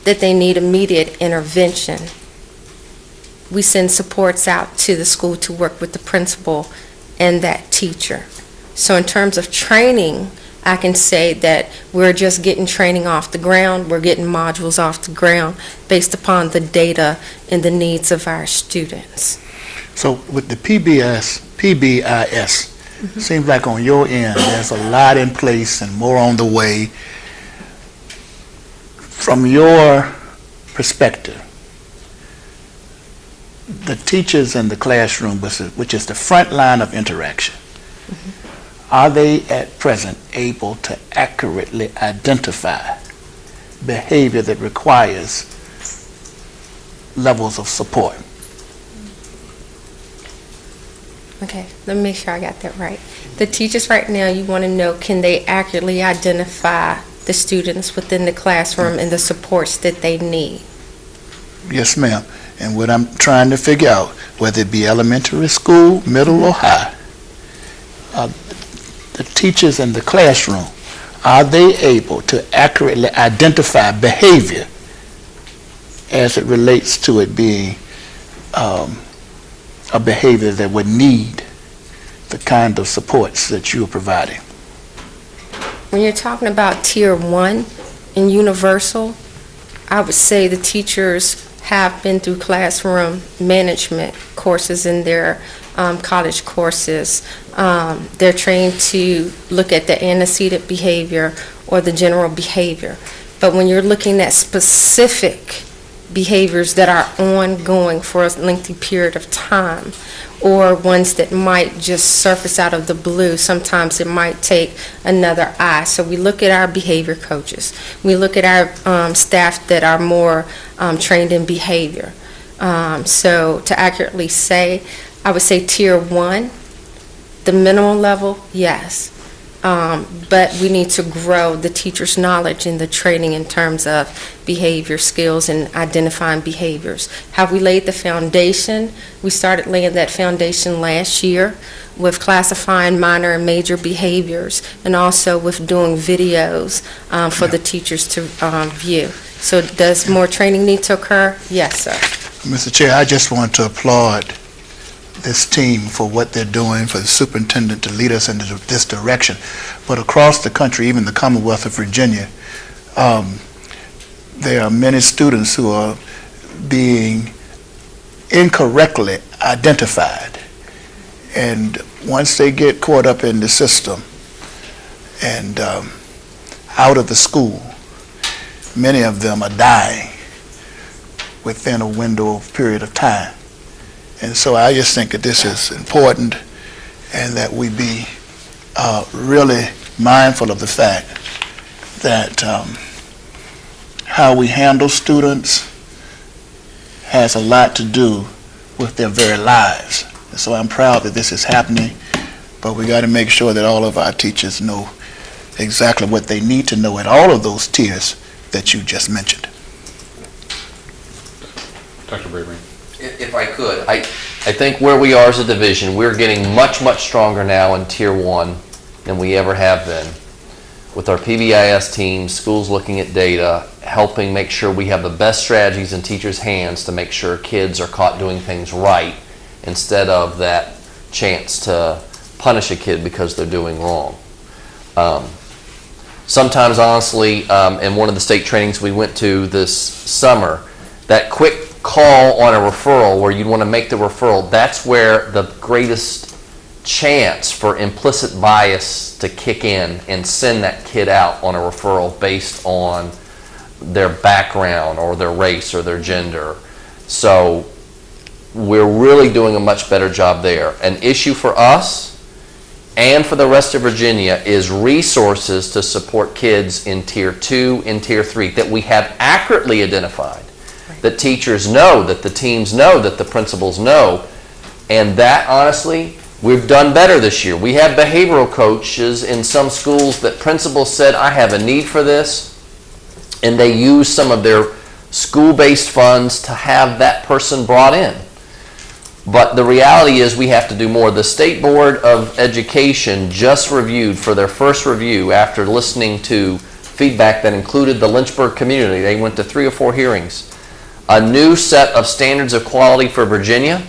they need immediate intervention, we send supports out to the school to work with the principal and that teacher. So in terms of training, I can say that we're just getting training off the ground. We're getting modules off the ground based upon the data and the needs of our students. So with the PBIS, seems like on your end, there's a lot in place and more on the way. From your perspective, the teachers in the classroom, which is the front line of interaction, are they at present able to accurately identify behavior that requires levels of support? Okay, let me make sure I got that right. The teachers right now, you want to know, can they accurately identify the students within the classroom and the supports that they need? Yes, ma'am. And what I'm trying to figure out, whether it be elementary school, middle, or high, the teachers in the classroom, are they able to accurately identify behavior as it relates to it being a behavior that would need the kind of supports that you are providing? When you're talking about Tier 1 and universal, I would say the teachers have been through classroom management courses in their college courses. They're trained to look at the antecedent behavior or the general behavior. But when you're looking at specific behaviors that are ongoing for a lengthy period of time, or ones that might just surface out of the blue, sometimes it might take another eye. So we look at our behavior coaches. We look at our staff that are more trained in behavior. So to accurately say, I would say Tier 1, the minimum level, yes. But we need to grow the teacher's knowledge and the training in terms of behavior skills and identifying behaviors. Have we laid the foundation? We started laying that foundation last year with classifying minor and major behaviors, and also with doing videos for the teachers to view. So does more training need to occur? Yes, sir. Mr. Chair, I just want to applaud this team for what they're doing, for the superintendent to lead us in this direction. But across the country, even the Commonwealth of Virginia, there are many students who are being incorrectly identified. And once they get caught up in the system and out of the school, many of them are dying within a window of period of time. And so I just think that this is important, and that we be really mindful of the fact that how we handle students has a lot to do with their very lives. And so I'm proud that this is happening, but we got to make sure that all of our teachers know exactly what they need to know at all of those tiers that you just mentioned. Dr. Bravery. If I could, I think where we are as a division, we're getting much, much stronger now in Tier 1 than we ever have been. With our PBIS team, schools looking at data, helping make sure we have the best strategies in teachers' hands to make sure kids are caught doing things right instead of that chance to punish a kid because they're doing wrong. Sometimes, honestly, in one of the state trainings we went to this summer, that quick call on a referral where you'd want to make the referral, that's where the greatest chance for implicit bias to kick in and send that kid out on a referral based on their background or their race or their gender. So we're really doing a much better job there. An issue for us and for the rest of Virginia is resources to support kids in Tier 2 and Tier 3 that we have accurately identified, that teachers know, that the teams know, that the principals know. And that, honestly, we've done better this year. We have behavioral coaches in some schools that principals said, I have a need for this, and they use some of their school-based funds to have that person brought in. But the reality is we have to do more. The State Board of Education just reviewed, for their first review after listening to feedback that included the Lynchburg community, they went to 3 or 4 hearings, a new set of standards of quality for Virginia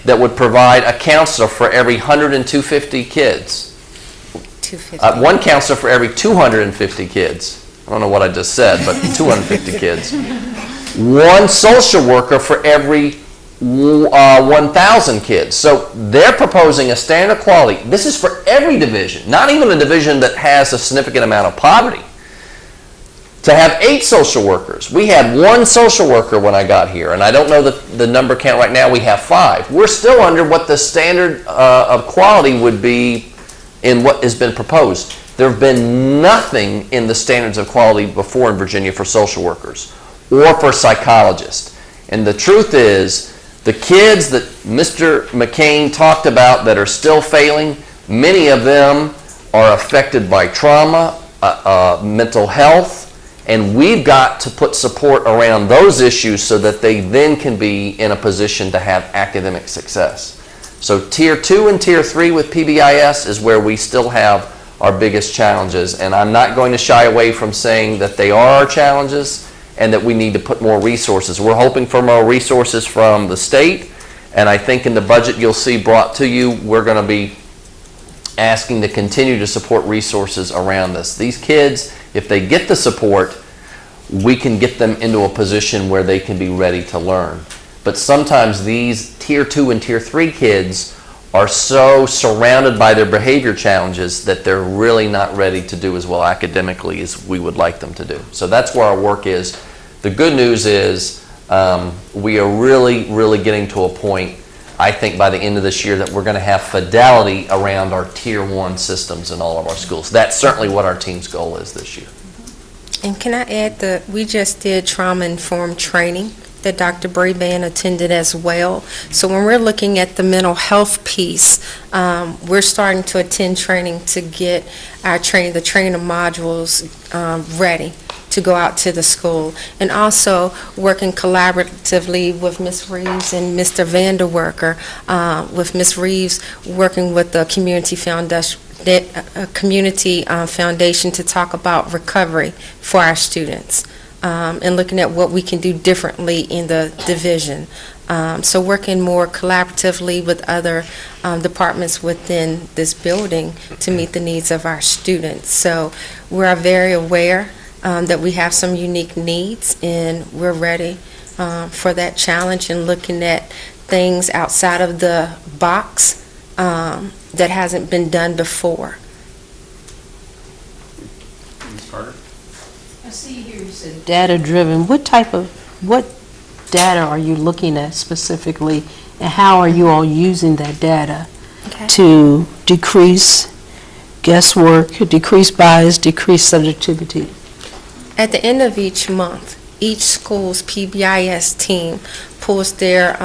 that would provide a counselor for every 100 and 250 kids. 250. One counselor for every 250 kids. I don't know what I just said, but 250 kids. One social worker for every 1,000 kids. So they're proposing a standard of quality. This is for every division, not even a division that has a significant amount of poverty. To have 8 social workers. We had 1 social worker when I got here, and I don't know the number count right now. We have 5. We're still under what the standard of quality would be in what has been proposed. There have been nothing in the standards of quality before in Virginia for social workers or for psychologists. And the truth is, the kids that Mr. McCain talked about that are still failing, many of them are affected by trauma, mental health, and we've got to put support around those issues so that they then can be in a position to have academic success. So Tier 2 and Tier 3 with PBIS is where we still have our biggest challenges, and I'm not going to shy away from saying that they are our challenges and that we need to put more resources. We're hoping for more resources from the state, and I think in the budget you'll see brought to you, we're going to be asking to continue to support resources around this. These kids, if they get the support, we can get them into a position where they can be ready to learn. But sometimes these Tier 2 and Tier 3 kids are so surrounded by their behavior challenges that they're really not ready to do as well academically as we would like them to do. So that's where our work is. The good news is we are really, really getting to a point, I think by the end of this year, that we're going to have fidelity around our Tier 1 systems in all of our schools. That's certainly what our team's goal is this year. And can I add that we just did trauma-informed training that Dr. Braban attended as well. So when we're looking at the mental health piece, we're starting to attend training to get our the training modules ready to go out to the school, and also working collaboratively with Ms. Reeves and Mr. Vanderwerker, with Ms. Reeves working with the community foundation to talk about recovery for our students, and looking at what we can do differently in the division. So working more collaboratively with other departments within this building to meet the needs of our students. So we're very aware that we have some unique needs, and we're ready for that challenge and looking at things outside of the box that hasn't been done before. Ms. Carter? I see here you said data-driven. What data are you looking at specifically, and how are you all using that data to decrease guesswork, decrease bias, decrease subjectivity? At the end of each month, each school's PBIS team pulls their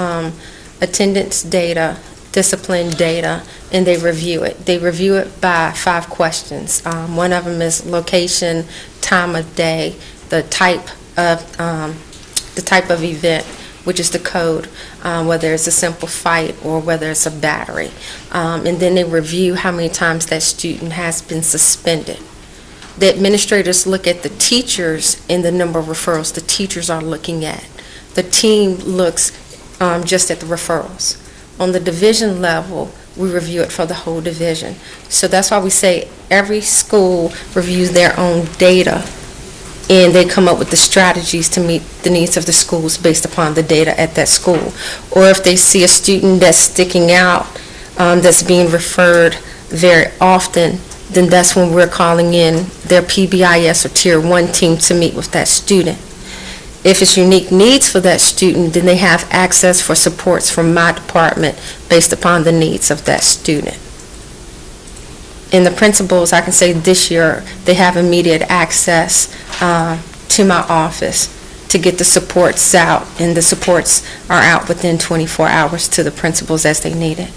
attendance data discipline data, and they review it. They review it by 5 questions. One of them is location, time of day, the type of event, which is the code, whether it's a simple fight or whether it's a battery. And then they review how many times that student has been suspended. The administrators look at the teachers and the number of referrals the teachers are looking at. The team looks just at the referrals. On the division level, we review it for the whole division. So that's why we say every school reviews their own data, and they come up with the strategies to meet the needs of the schools based upon the data at that school. Or if they see a student that's sticking out, that's being referred very often, then that's when we're calling in their PBIS or Tier 1 team to meet with that student. If it's unique needs for that student, then they have access for supports from my department based upon the needs of that student. And the principals, I can say this year, they have immediate access to my office to get the supports out, and the supports are out within 24 hours to the principals as they need it.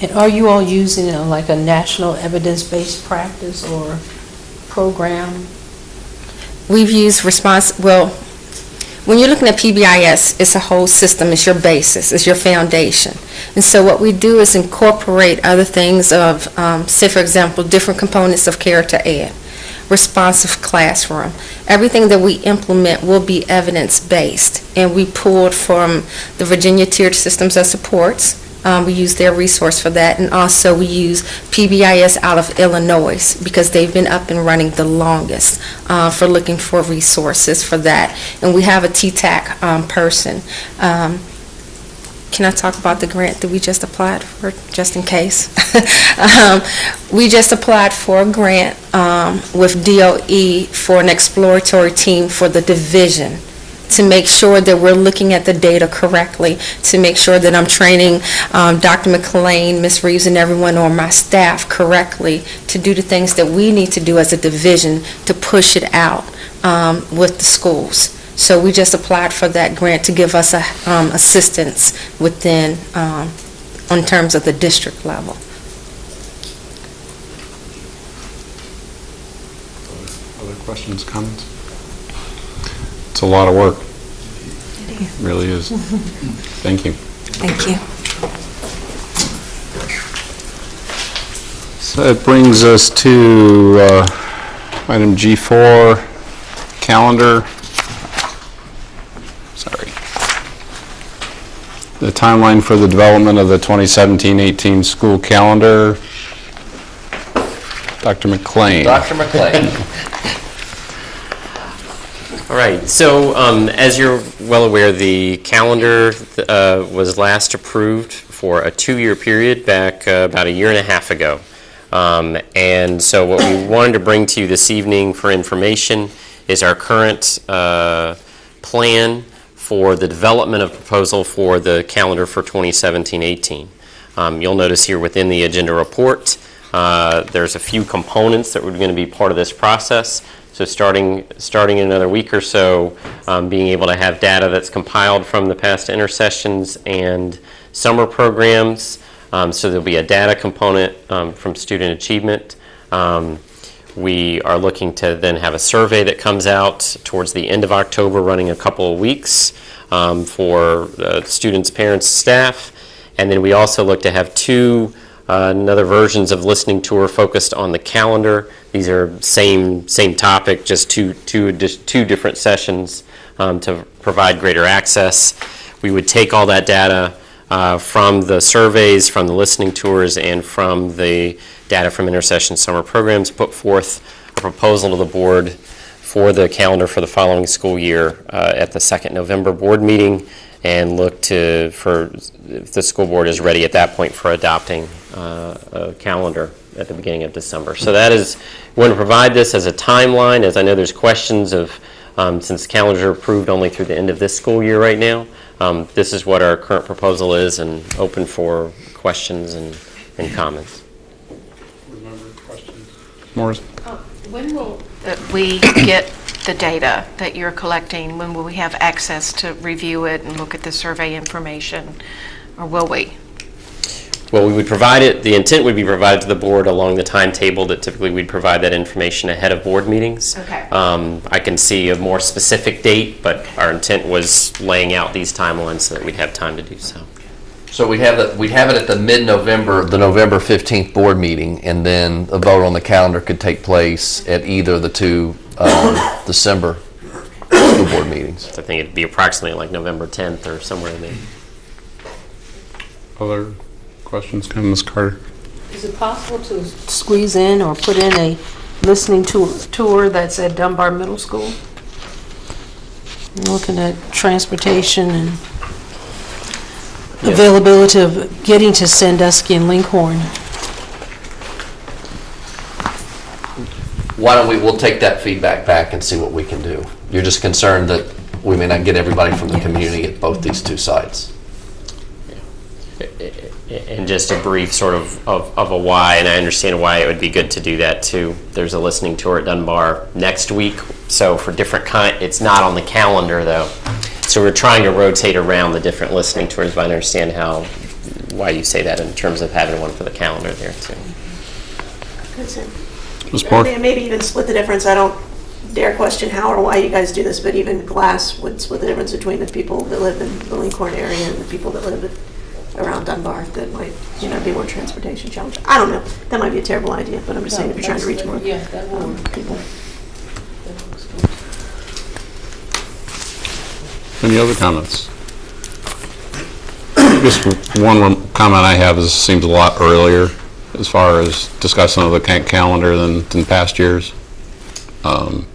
And are you all using like a national evidence-based practice or program? We've used when you're looking at PBIS, it's a whole system, it's your basis, it's your foundation. And so what we do is incorporate other things of, say for example, different components of character ed, responsive classroom. Everything that we implement will be evidence-based, and we pulled from the Virginia Tiered Systems of Supports. We use their resource for that, and also we use PBIS out of Illinois because they've been up and running the longest for looking for resources for that. And we have a TTAC person. Can I talk about the grant that we just applied for, just in case? We just applied for a grant with DOE for an exploratory team for the division, to make sure that we're looking at the data correctly, to make sure that I'm training Dr. McLean, Ms. Reeves, and everyone on my staff correctly to do the things that we need to do as a division to push it out with the schools. So we just applied for that grant to give us assistance within, on terms of the district level. Other questions, comments? It's a lot of work. It really is. Thank you. Thank you. So that brings us to item G4, calendar. Sorry. The timeline for the development of the 2017-18 school calendar. Dr. McLean. Dr. McLean. All right, so as you're well aware, the calendar was last approved for a 2-year period back about a year and a half ago. And so what we wanted to bring to you this evening for information is our current plan for the development of proposal for the calendar for 2017-18. You'll notice here within the agenda report, there's a few components that were going to be part of this process. So starting in another week or so, being able to have data that's compiled from the past intersessions and summer programs. So there'll be a data component from student achievement. We are looking to then have a survey that comes out towards the end of October, running a couple of weeks for students, parents, staff. And then we also look to have two another versions of listening tour focused on the calendar. These are same topic, just two different sessions to provide greater access. We would take all that data from the surveys, from the listening tours, and from the data from intersession summer programs, put forth a proposal to the board for the calendar for the following school year at the second November board meeting, and look to, if the school board is ready at that point, for adopting a calendar at the beginning of December. So that is, we want to provide this as a timeline, as I know there's questions of, since calendars are approved only through the end of this school year right now, this is what our current proposal is, and open for questions and comments. Morris? When will we get the data that you're collecting? When will we have access to review it and look at the survey information? or will we? Well, we would provide it, the intent would be provided to the board along the timetable that typically we'd provide that information ahead of board meetings. Okay. I can see a more specific date, but our intent was laying out these timelines so that we'd have time to do so. So we'd have it at the mid-November, the November 15th board meeting, and then a vote on the calendar could take place at either the two December school board meetings. So I think it'd be approximately like November 10th or somewhere in there. Other questions, Ms. Carter? Is it possible to squeeze in or put in a listening tour that's at Dunbar Middle School? Looking at transportation and availability of getting to Sandusky and Lincoln. Why don't we'll take that feedback back and see what we can do. You're just concerned that we may not get everybody from the community at both these two sites. And just a brief sort of a why, and I understand why it would be good to do that too. There's a listening tour at Dunbar next week, so for different it's not on the calendar though. So we're trying to rotate around the different listening tours, but I understand why you say that in terms of having one for the calendar there too. Maybe even split the difference. I don't dare question how or why you guys do this, but even Glass would split the difference between the people that live in the Lincoln area and the people that live around Dunbar that might, be more transportation challenge. I don't know. That might be a terrible idea, but I'm just saying if you're trying to reach more people. Any other comments? Just one comment I have is it seems a lot earlier as far as discussing of the calendar than past years. I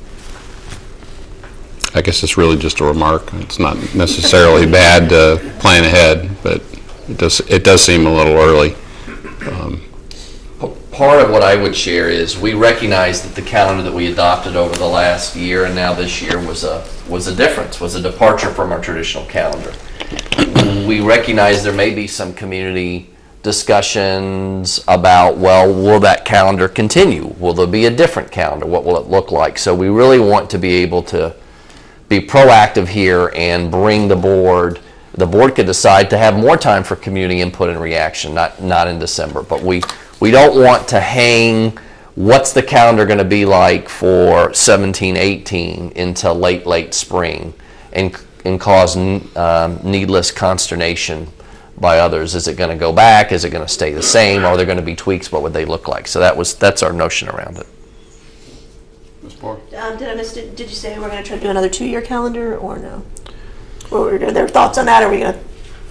guess it's really just a remark. It's not necessarily bad to plan ahead, but it does seem a little early. Part of what I would share is we recognize that the calendar that we adopted over the last year and now this year was a difference, was a departure from our traditional calendar. We recognize there may be some community discussions about, well, will that calendar continue? Will there be a different calendar? What will it look like? So we really want to be able to be proactive here and bring the board. The board could decide to have more time for community input and reaction, not in December, but we don't want to hang what's the calendar going to be like for 17-18 into late spring and cause needless consternation by others. Is it going to go back? Is it going to stay the same? Are there going to be tweaks? What would they look like? So that's our notion around it. Did I miss it? Did you say we're going to try to do another 2-year calendar or no? Or are there thoughts on that? Or are we going to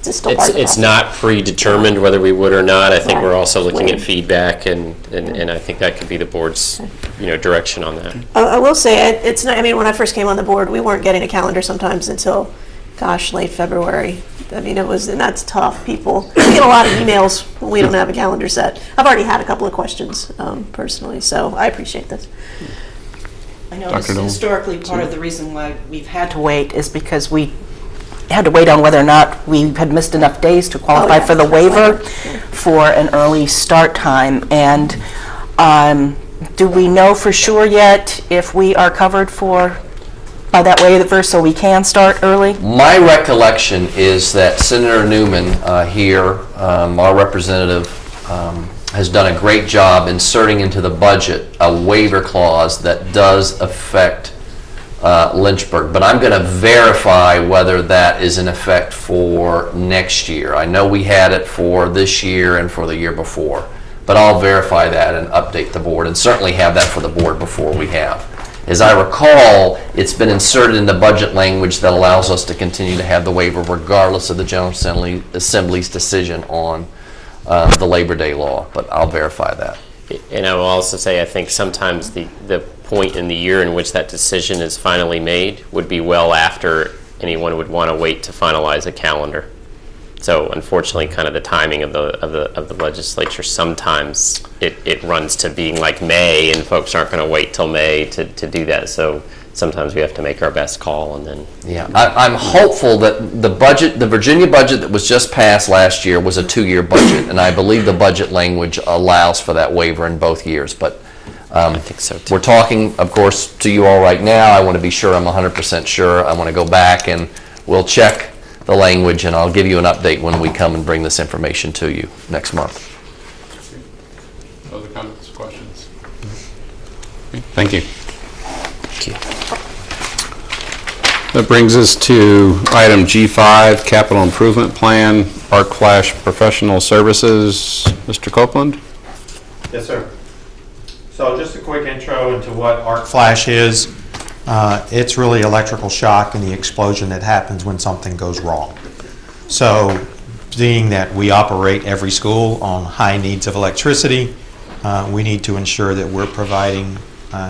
just still part of the It's process? not predetermined whether we would or not. I think we're also looking at feedback, and I think that could be the board's direction on that. I will say it's not. I mean, when I first came on the board, we weren't getting a calendar sometimes until, late February. I mean, and that's tough. We get a lot of emails when we don't have a calendar set. I've already had a couple of questions personally, so I appreciate this. I know historically part of the reason why we've had to wait is because we had to wait on whether or not we had missed enough days to qualify for the waiver for an early start time. And do we know for sure yet if we are covered by that waiver so we can start early? My recollection is that Senator Newman here, our representative, has done a great job inserting into the budget a waiver clause that does affect Lynchburg, but I'm going to verify whether that is in effect for next year. I know we had it for this year and for the year before, but I'll verify that and update the board and certainly have that for the board before we have. As I recall, it's been inserted in the budget language that allows us to continue to have the waiver regardless of the General Assembly's decision on the Labor Day law, but I'll verify that. And I will also say I think sometimes the point in the year in which that decision is finally made would be well after anyone would want to wait to finalize a calendar. So unfortunately, kind of the timing of the legislature, sometimes it runs to being like May, and folks aren't going to wait till May to do that. So sometimes we have to make our best call, and then. Yeah, I'm hopeful that the Virginia budget that was just passed last year was a 2-year budget, and I believe the budget language allows for that waiver in both years. But I think so too. We're talking, of course, to you all right now. I want to be sure I'm 100% sure. I want to go back and we'll check the language, and I'll give you an update when we come and bring this information to you next month. Other comments, questions? Okay, thank you. Thank you. That brings us to item G5, Capital Improvement Plan, Arc Flash Professional Services. Mr. Copeland? Yes, sir. So just a quick intro into what arc flash is. It's really electrical shock and the explosion that happens when something goes wrong. So being that we operate every school on high needs of electricity, we need to ensure that we're providing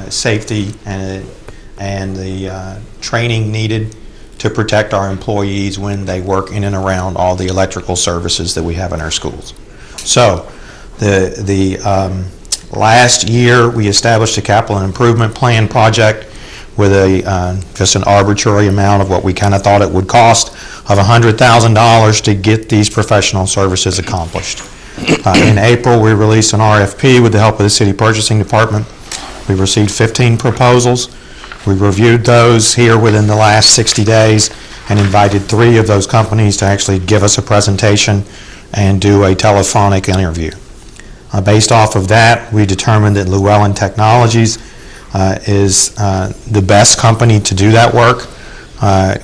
safety and the training needed to protect our employees when they work in and around all the electrical services that we have in our schools. So the last year we established a capital improvement plan project with just an arbitrary amount of what we kind of thought it would cost of $100,000 to get these professional services accomplished. In April, we released an RFP with the help of the City Purchasing Department. We received 15 proposals. We reviewed those here within the last 60 days and invited 3 of those companies to actually give us a presentation and do a telephonic interview. Based off of that, we determined that Llewellyn Technologies is the best company to do that work.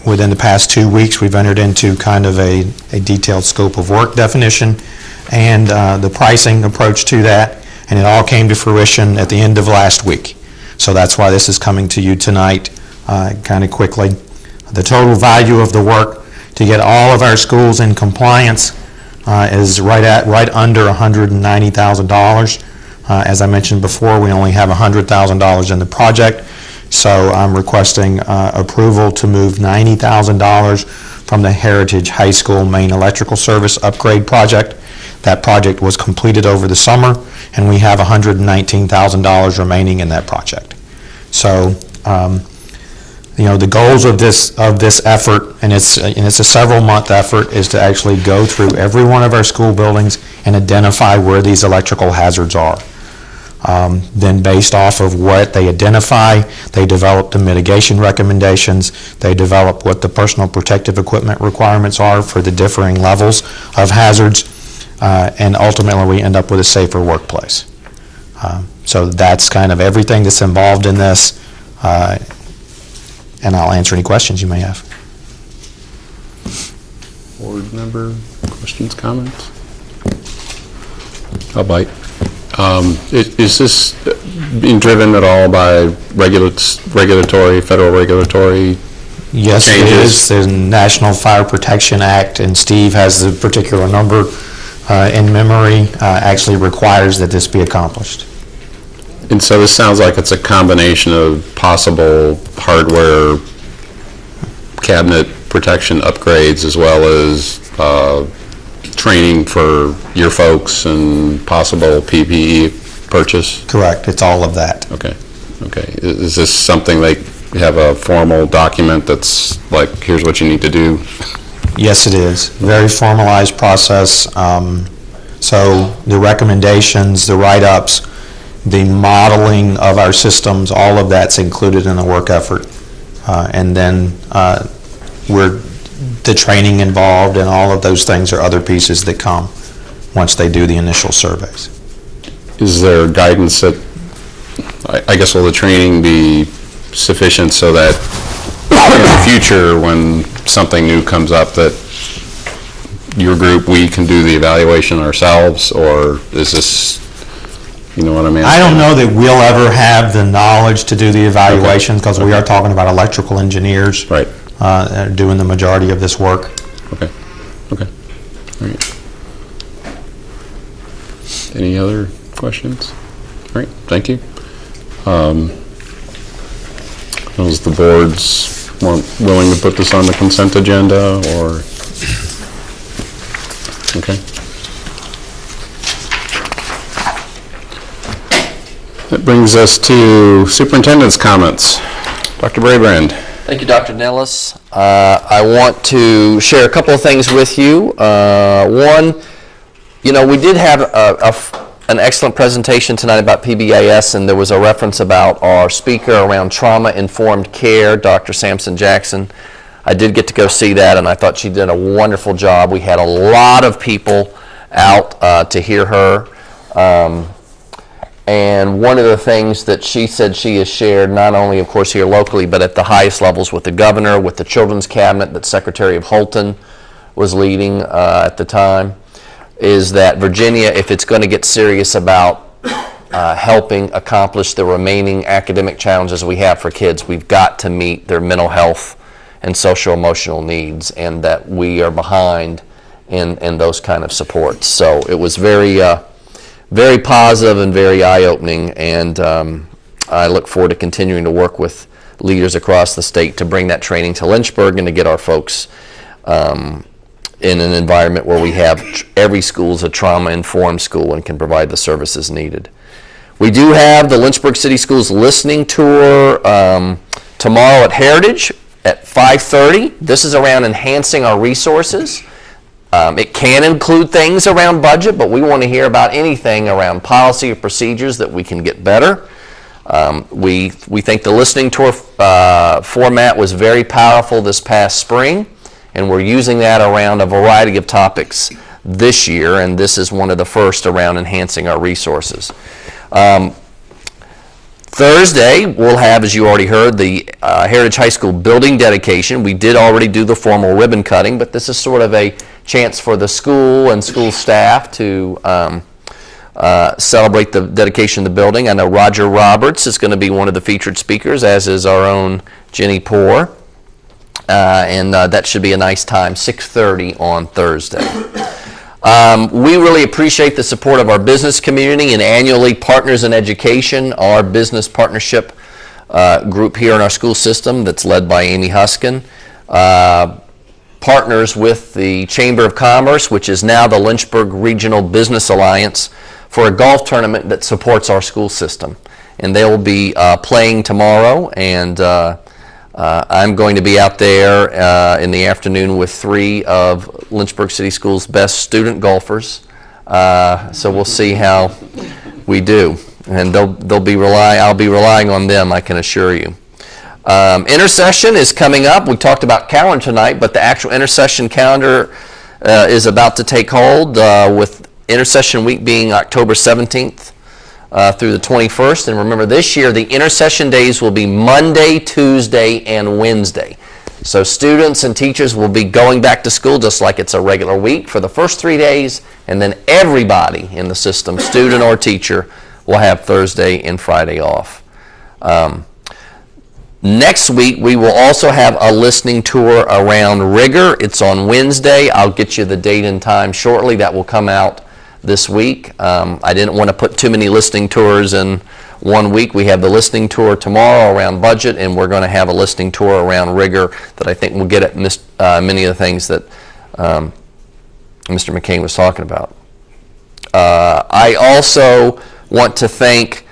Within the past 2 weeks, we've entered into kind of a detailed scope of work definition and the pricing approach to that, and it all came to fruition at the end of last week. So that's why this is coming to you tonight kind of quickly. The total value of the work to get all of our schools in compliance is right under $190,000. As I mentioned before, we only have $100,000 in the project, so I'm requesting approval to move $90,000 from the Heritage High School main electrical service upgrade project. That project was completed over the summer, and we have $119,000 remaining in that project. So, the goals of this effort, and it's a several-month effort, is to actually go through every one of our school buildings and identify where these electrical hazards are. Then based off of what they identify, they develop the mitigation recommendations, they develop what the personal protective equipment requirements are for the differing levels of hazards, and ultimately we end up with a safer workplace. So that's kind of everything that's involved in this, and I'll answer any questions you may have. Board member, questions, comments? I'll bite. Is this being driven at all by federal regulatory Yes, changes? it is. The National Fire Protection Act, and Steve has the particular number in memory, actually requires that this be accomplished. And so this sounds like it's a combination of possible hardware cabinet protection upgrades as well as training for your folks and possible PPE purchase? Correct. It's all of that. Okay. Is this something they have a formal document that's like, here's what you need to do? Yes, it is. Very formalized process. So the recommendations, the write-ups, the modeling of our systems, all of that's included in the work effort. And then the training involved and all of those things are other pieces that come once they do the initial surveys. Is there guidance that, I guess, will the training be sufficient so that in the future when something new comes up that your group, we can do the evaluation ourselves, or is this, you know what I mean? I don't know that we'll ever have the knowledge to do the evaluation because we are talking about electrical engineers right. Doing the majority of this work. Okay. All right. Any other questions? All right, thank you. Is the board's willing to put this on the consent agenda, or? Okay. That brings us to superintendent's comments. Dr. Brabrand. Thank you, Dr. Nellis. I want to share a couple of things with you. One, we did have an excellent presentation tonight about PBAS, and there was a reference about our speaker around trauma-informed care, Dr. Sampson Jackson. I did get to go see that, and I thought she did a wonderful job. We had a lot of people out to hear her. And one of the things that she said she has shared, not only, of course, here locally, but at the highest levels with the governor, with the children's cabinet that Secretary of Holton was leading at the time, is that Virginia, if it's going to get serious about helping accomplish the remaining academic challenges we have for kids, we've got to meet their mental health and social emotional needs, and that we are behind in those kind of supports. So it was very very positive and very eye-opening, and I look forward to continuing to work with leaders across the state to bring that training to Lynchburg and to get our folks in an environment where we have every school is a trauma-informed school and can provide the services needed. We do have the Lynchburg City Schools listening tour tomorrow at Heritage at 5:30. This is around enhancing our resources. It can include things around budget, but we want to hear about anything around policy or procedures that we can get better. We think the listening tour format was very powerful this past spring, and we're using that around a variety of topics this year, and this is one of the first around enhancing our resources. Thursday, we'll have, as you already heard, the Heritage High School building dedication. We did already do the formal ribbon cutting, but this is sort of a chance for the school and school staff to celebrate the dedication of the building. I know Roger Roberts is going to be one of the featured speakers, as is our own Jenny Poore. And that should be a nice time, 6:30 on Thursday. We really appreciate the support of our business community, and annually Partners in Education, our business partnership group here in our school system that's led by Amy Huskin, partners with the Chamber of Commerce, which is now the Lynchburg Regional Business Alliance, for a golf tournament that supports our school system. And they will be playing tomorrow, and I'm going to be out there in the afternoon with 3 of Lynchburg City Schools' best student golfers. So we'll see how we do. And I'll be relying on them, I can assure you. Intercession is coming up. We talked about calendar tonight, but the actual intercession calendar is about to take hold, with Intercession Week being October 17th through the 21st. And remember, this year the intercession days will be Monday, Tuesday, and Wednesday. So students and teachers will be going back to school just like it's a regular week for the first 3 days, and then everybody in the system, student or teacher, will have Thursday and Friday off. Next week, we will also have a listening tour around rigor. It's on Wednesday. I'll get you the date and time shortly. That will come out this week. I didn't want to put too many listening tours in one week. We have the listening tour tomorrow around budget, and we're going to have a listening tour around rigor that I think will get at many of the things that Mr. McCain was talking about. I also want to thank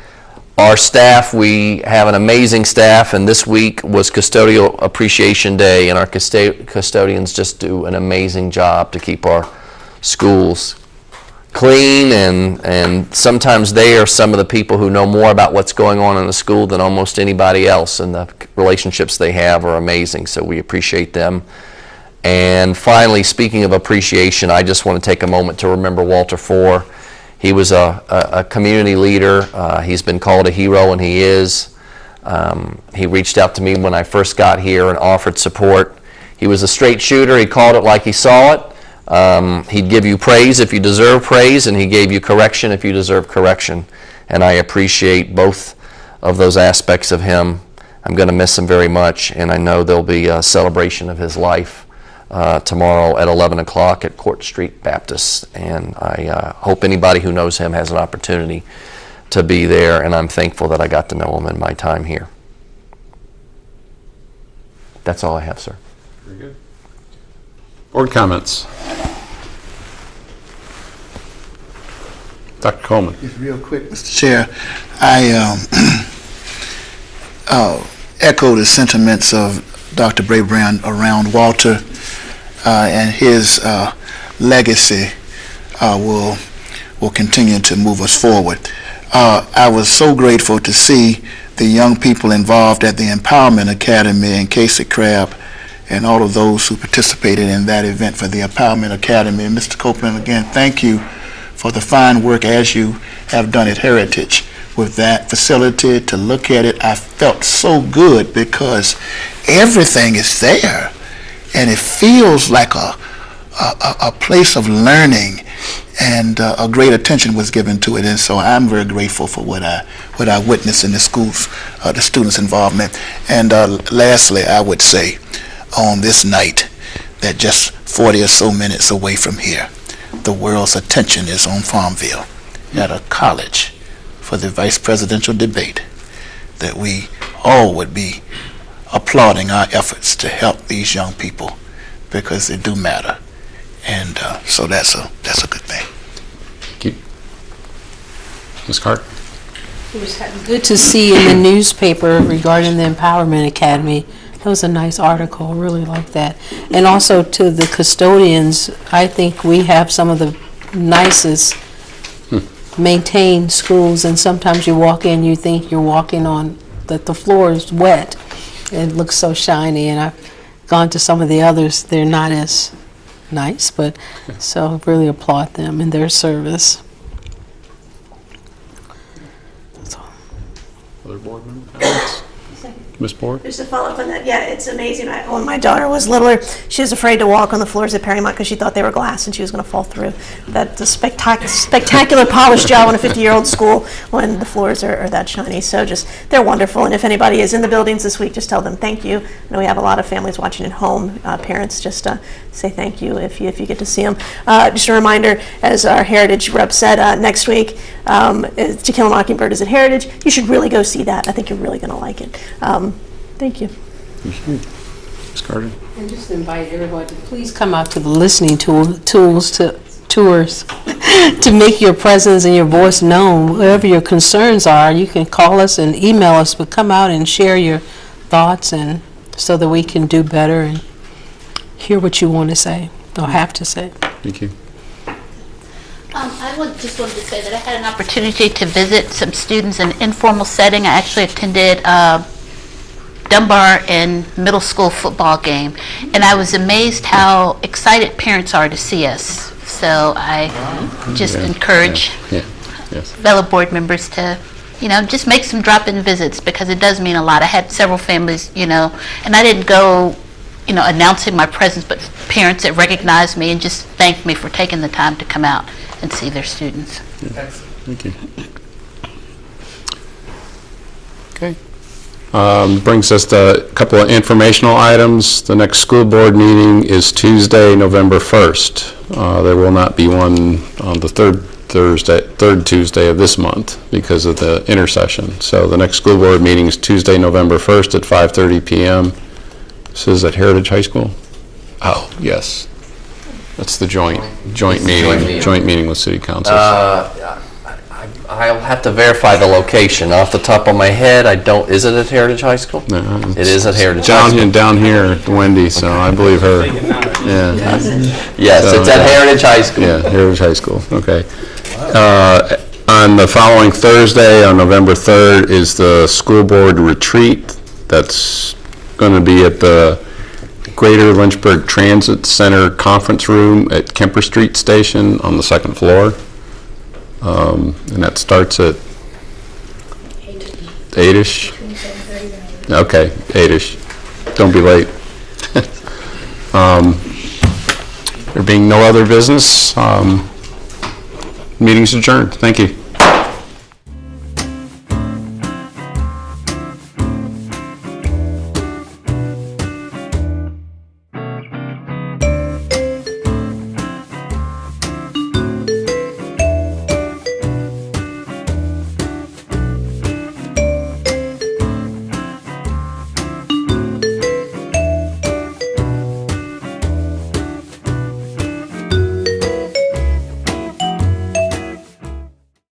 our staff. We have an amazing staff, and this week was Custodial Appreciation Day, and our custodians just do an amazing job to keep our schools clean, and sometimes they are some of the people who know more about what's going on in the school than almost anybody else, and the relationships they have are amazing, so we appreciate them. And finally, speaking of appreciation, I just want to take a moment to remember Walter Four. He was a community leader. He's been called a hero, and he is. He reached out to me when I first got here and offered support. He was a straight shooter. He called it like he saw it. He'd give you praise if you deserve praise, and he gave you correction if you deserve correction. And I appreciate both of those aspects of him. I'm going to miss him very much, and I know there'll be a celebration of his life tomorrow at 11 o'clock at Court Street Baptist, and I hope anybody who knows him has an opportunity to be there, and I'm thankful that I got to know him in my time here. That's all I have, sir. Very good. Board comments. Dr. Coleman. Just real quick, Mr. Chair, I echo the sentiments of Dr. Brabrand around Walter, and his legacy will continue to move us forward. I was so grateful to see the young people involved at the Empowerment Academy in Casey Crab and all of those who participated in that event for the Empowerment Academy. And Mr. Copeland, again, thank you for the fine work as you have done at Heritage with that facility. To look at it, I felt so good because everything is there, and it feels like a place of learning, and a great attention was given to it. And so I'm very grateful for what I witnessed in the schools, the students' involvement. And lastly, I would say on this night that just 40 or so minutes away from here, the world's attention is on Farmville at a college for the vice presidential debate, that we all would be applauding our efforts to help these young people, because they do matter. And so that's a good thing. Thank you. Ms. Carter? It was good to see in the newspaper regarding the Empowerment Academy. That was a nice article, really like that. And also to the custodians, I think we have some of the nicest maintained schools, and sometimes you walk in, you think you're walking on, that the floor is wet. It looks so shiny, and I've gone to some of the others, they're not as nice, but so really applaud them in their service. Other board member comments? Ms. Board? Just to follow up on that, yeah, it's amazing. When my daughter was littler, she was afraid to walk on the floors at Perrymont because she thought they were glass and she was going to fall through. That's a spectacular polished job in a 50-year-old school when the floors are that shiny. So just, they're wonderful. And if anybody is in the buildings this week, just tell them thank you. I know we have a lot of families watching at home. Parents, just say thank you if you get to see them. Just a reminder, as our Heritage rep said, next week, To Kill a Mockingbird is at Heritage. You should really go see that. I think you're really going to like it. Thank you. Ms. Carter? And just invite everyone to please come out to the listening tours to make your presence and your voice known. Whatever your concerns are, you can call us and email us, but come out and share your thoughts, and so that we can do better and hear what you want to say or have to say. Thank you. I just wanted to say that I had an opportunity to visit some students in an informal setting. I actually attended Dunbar and middle school football game, and I was amazed how excited parents are to see us. So I just encourage fellow board members to, just make some drop-in visits, because it does mean a lot. I had several families, and I didn't go, announcing my presence, but parents that recognized me and just thanked me for taking the time to come out and see their students. Thank you. Okay. Brings us to a couple of informational items. The next school board meeting is Tuesday, November 1st. There will not be one on the third Tuesday of this month because of the intersession. So the next school board meeting is Tuesday, November 1st at 5:30 p.m. This is at Heritage High School? Oh, yes. That's the joint meeting with City Council. I'll have to verify the location. Off the top of my head, is it at Heritage High School? No, it is at Heritage High School. Down here, Wendy, so I believe her. Yeah. Yes, so, it's at Heritage High School. Yeah, Heritage High School, okay. On the following Thursday, on November 3rd, is the school board retreat. That's going to be at the Greater Lynchburg Transit Center Conference Room at Kemper Street Station on the second floor. And that starts at 8-ish? Okay, 8-ish. Don't be late. There being no other business, meeting's adjourned. Thank you.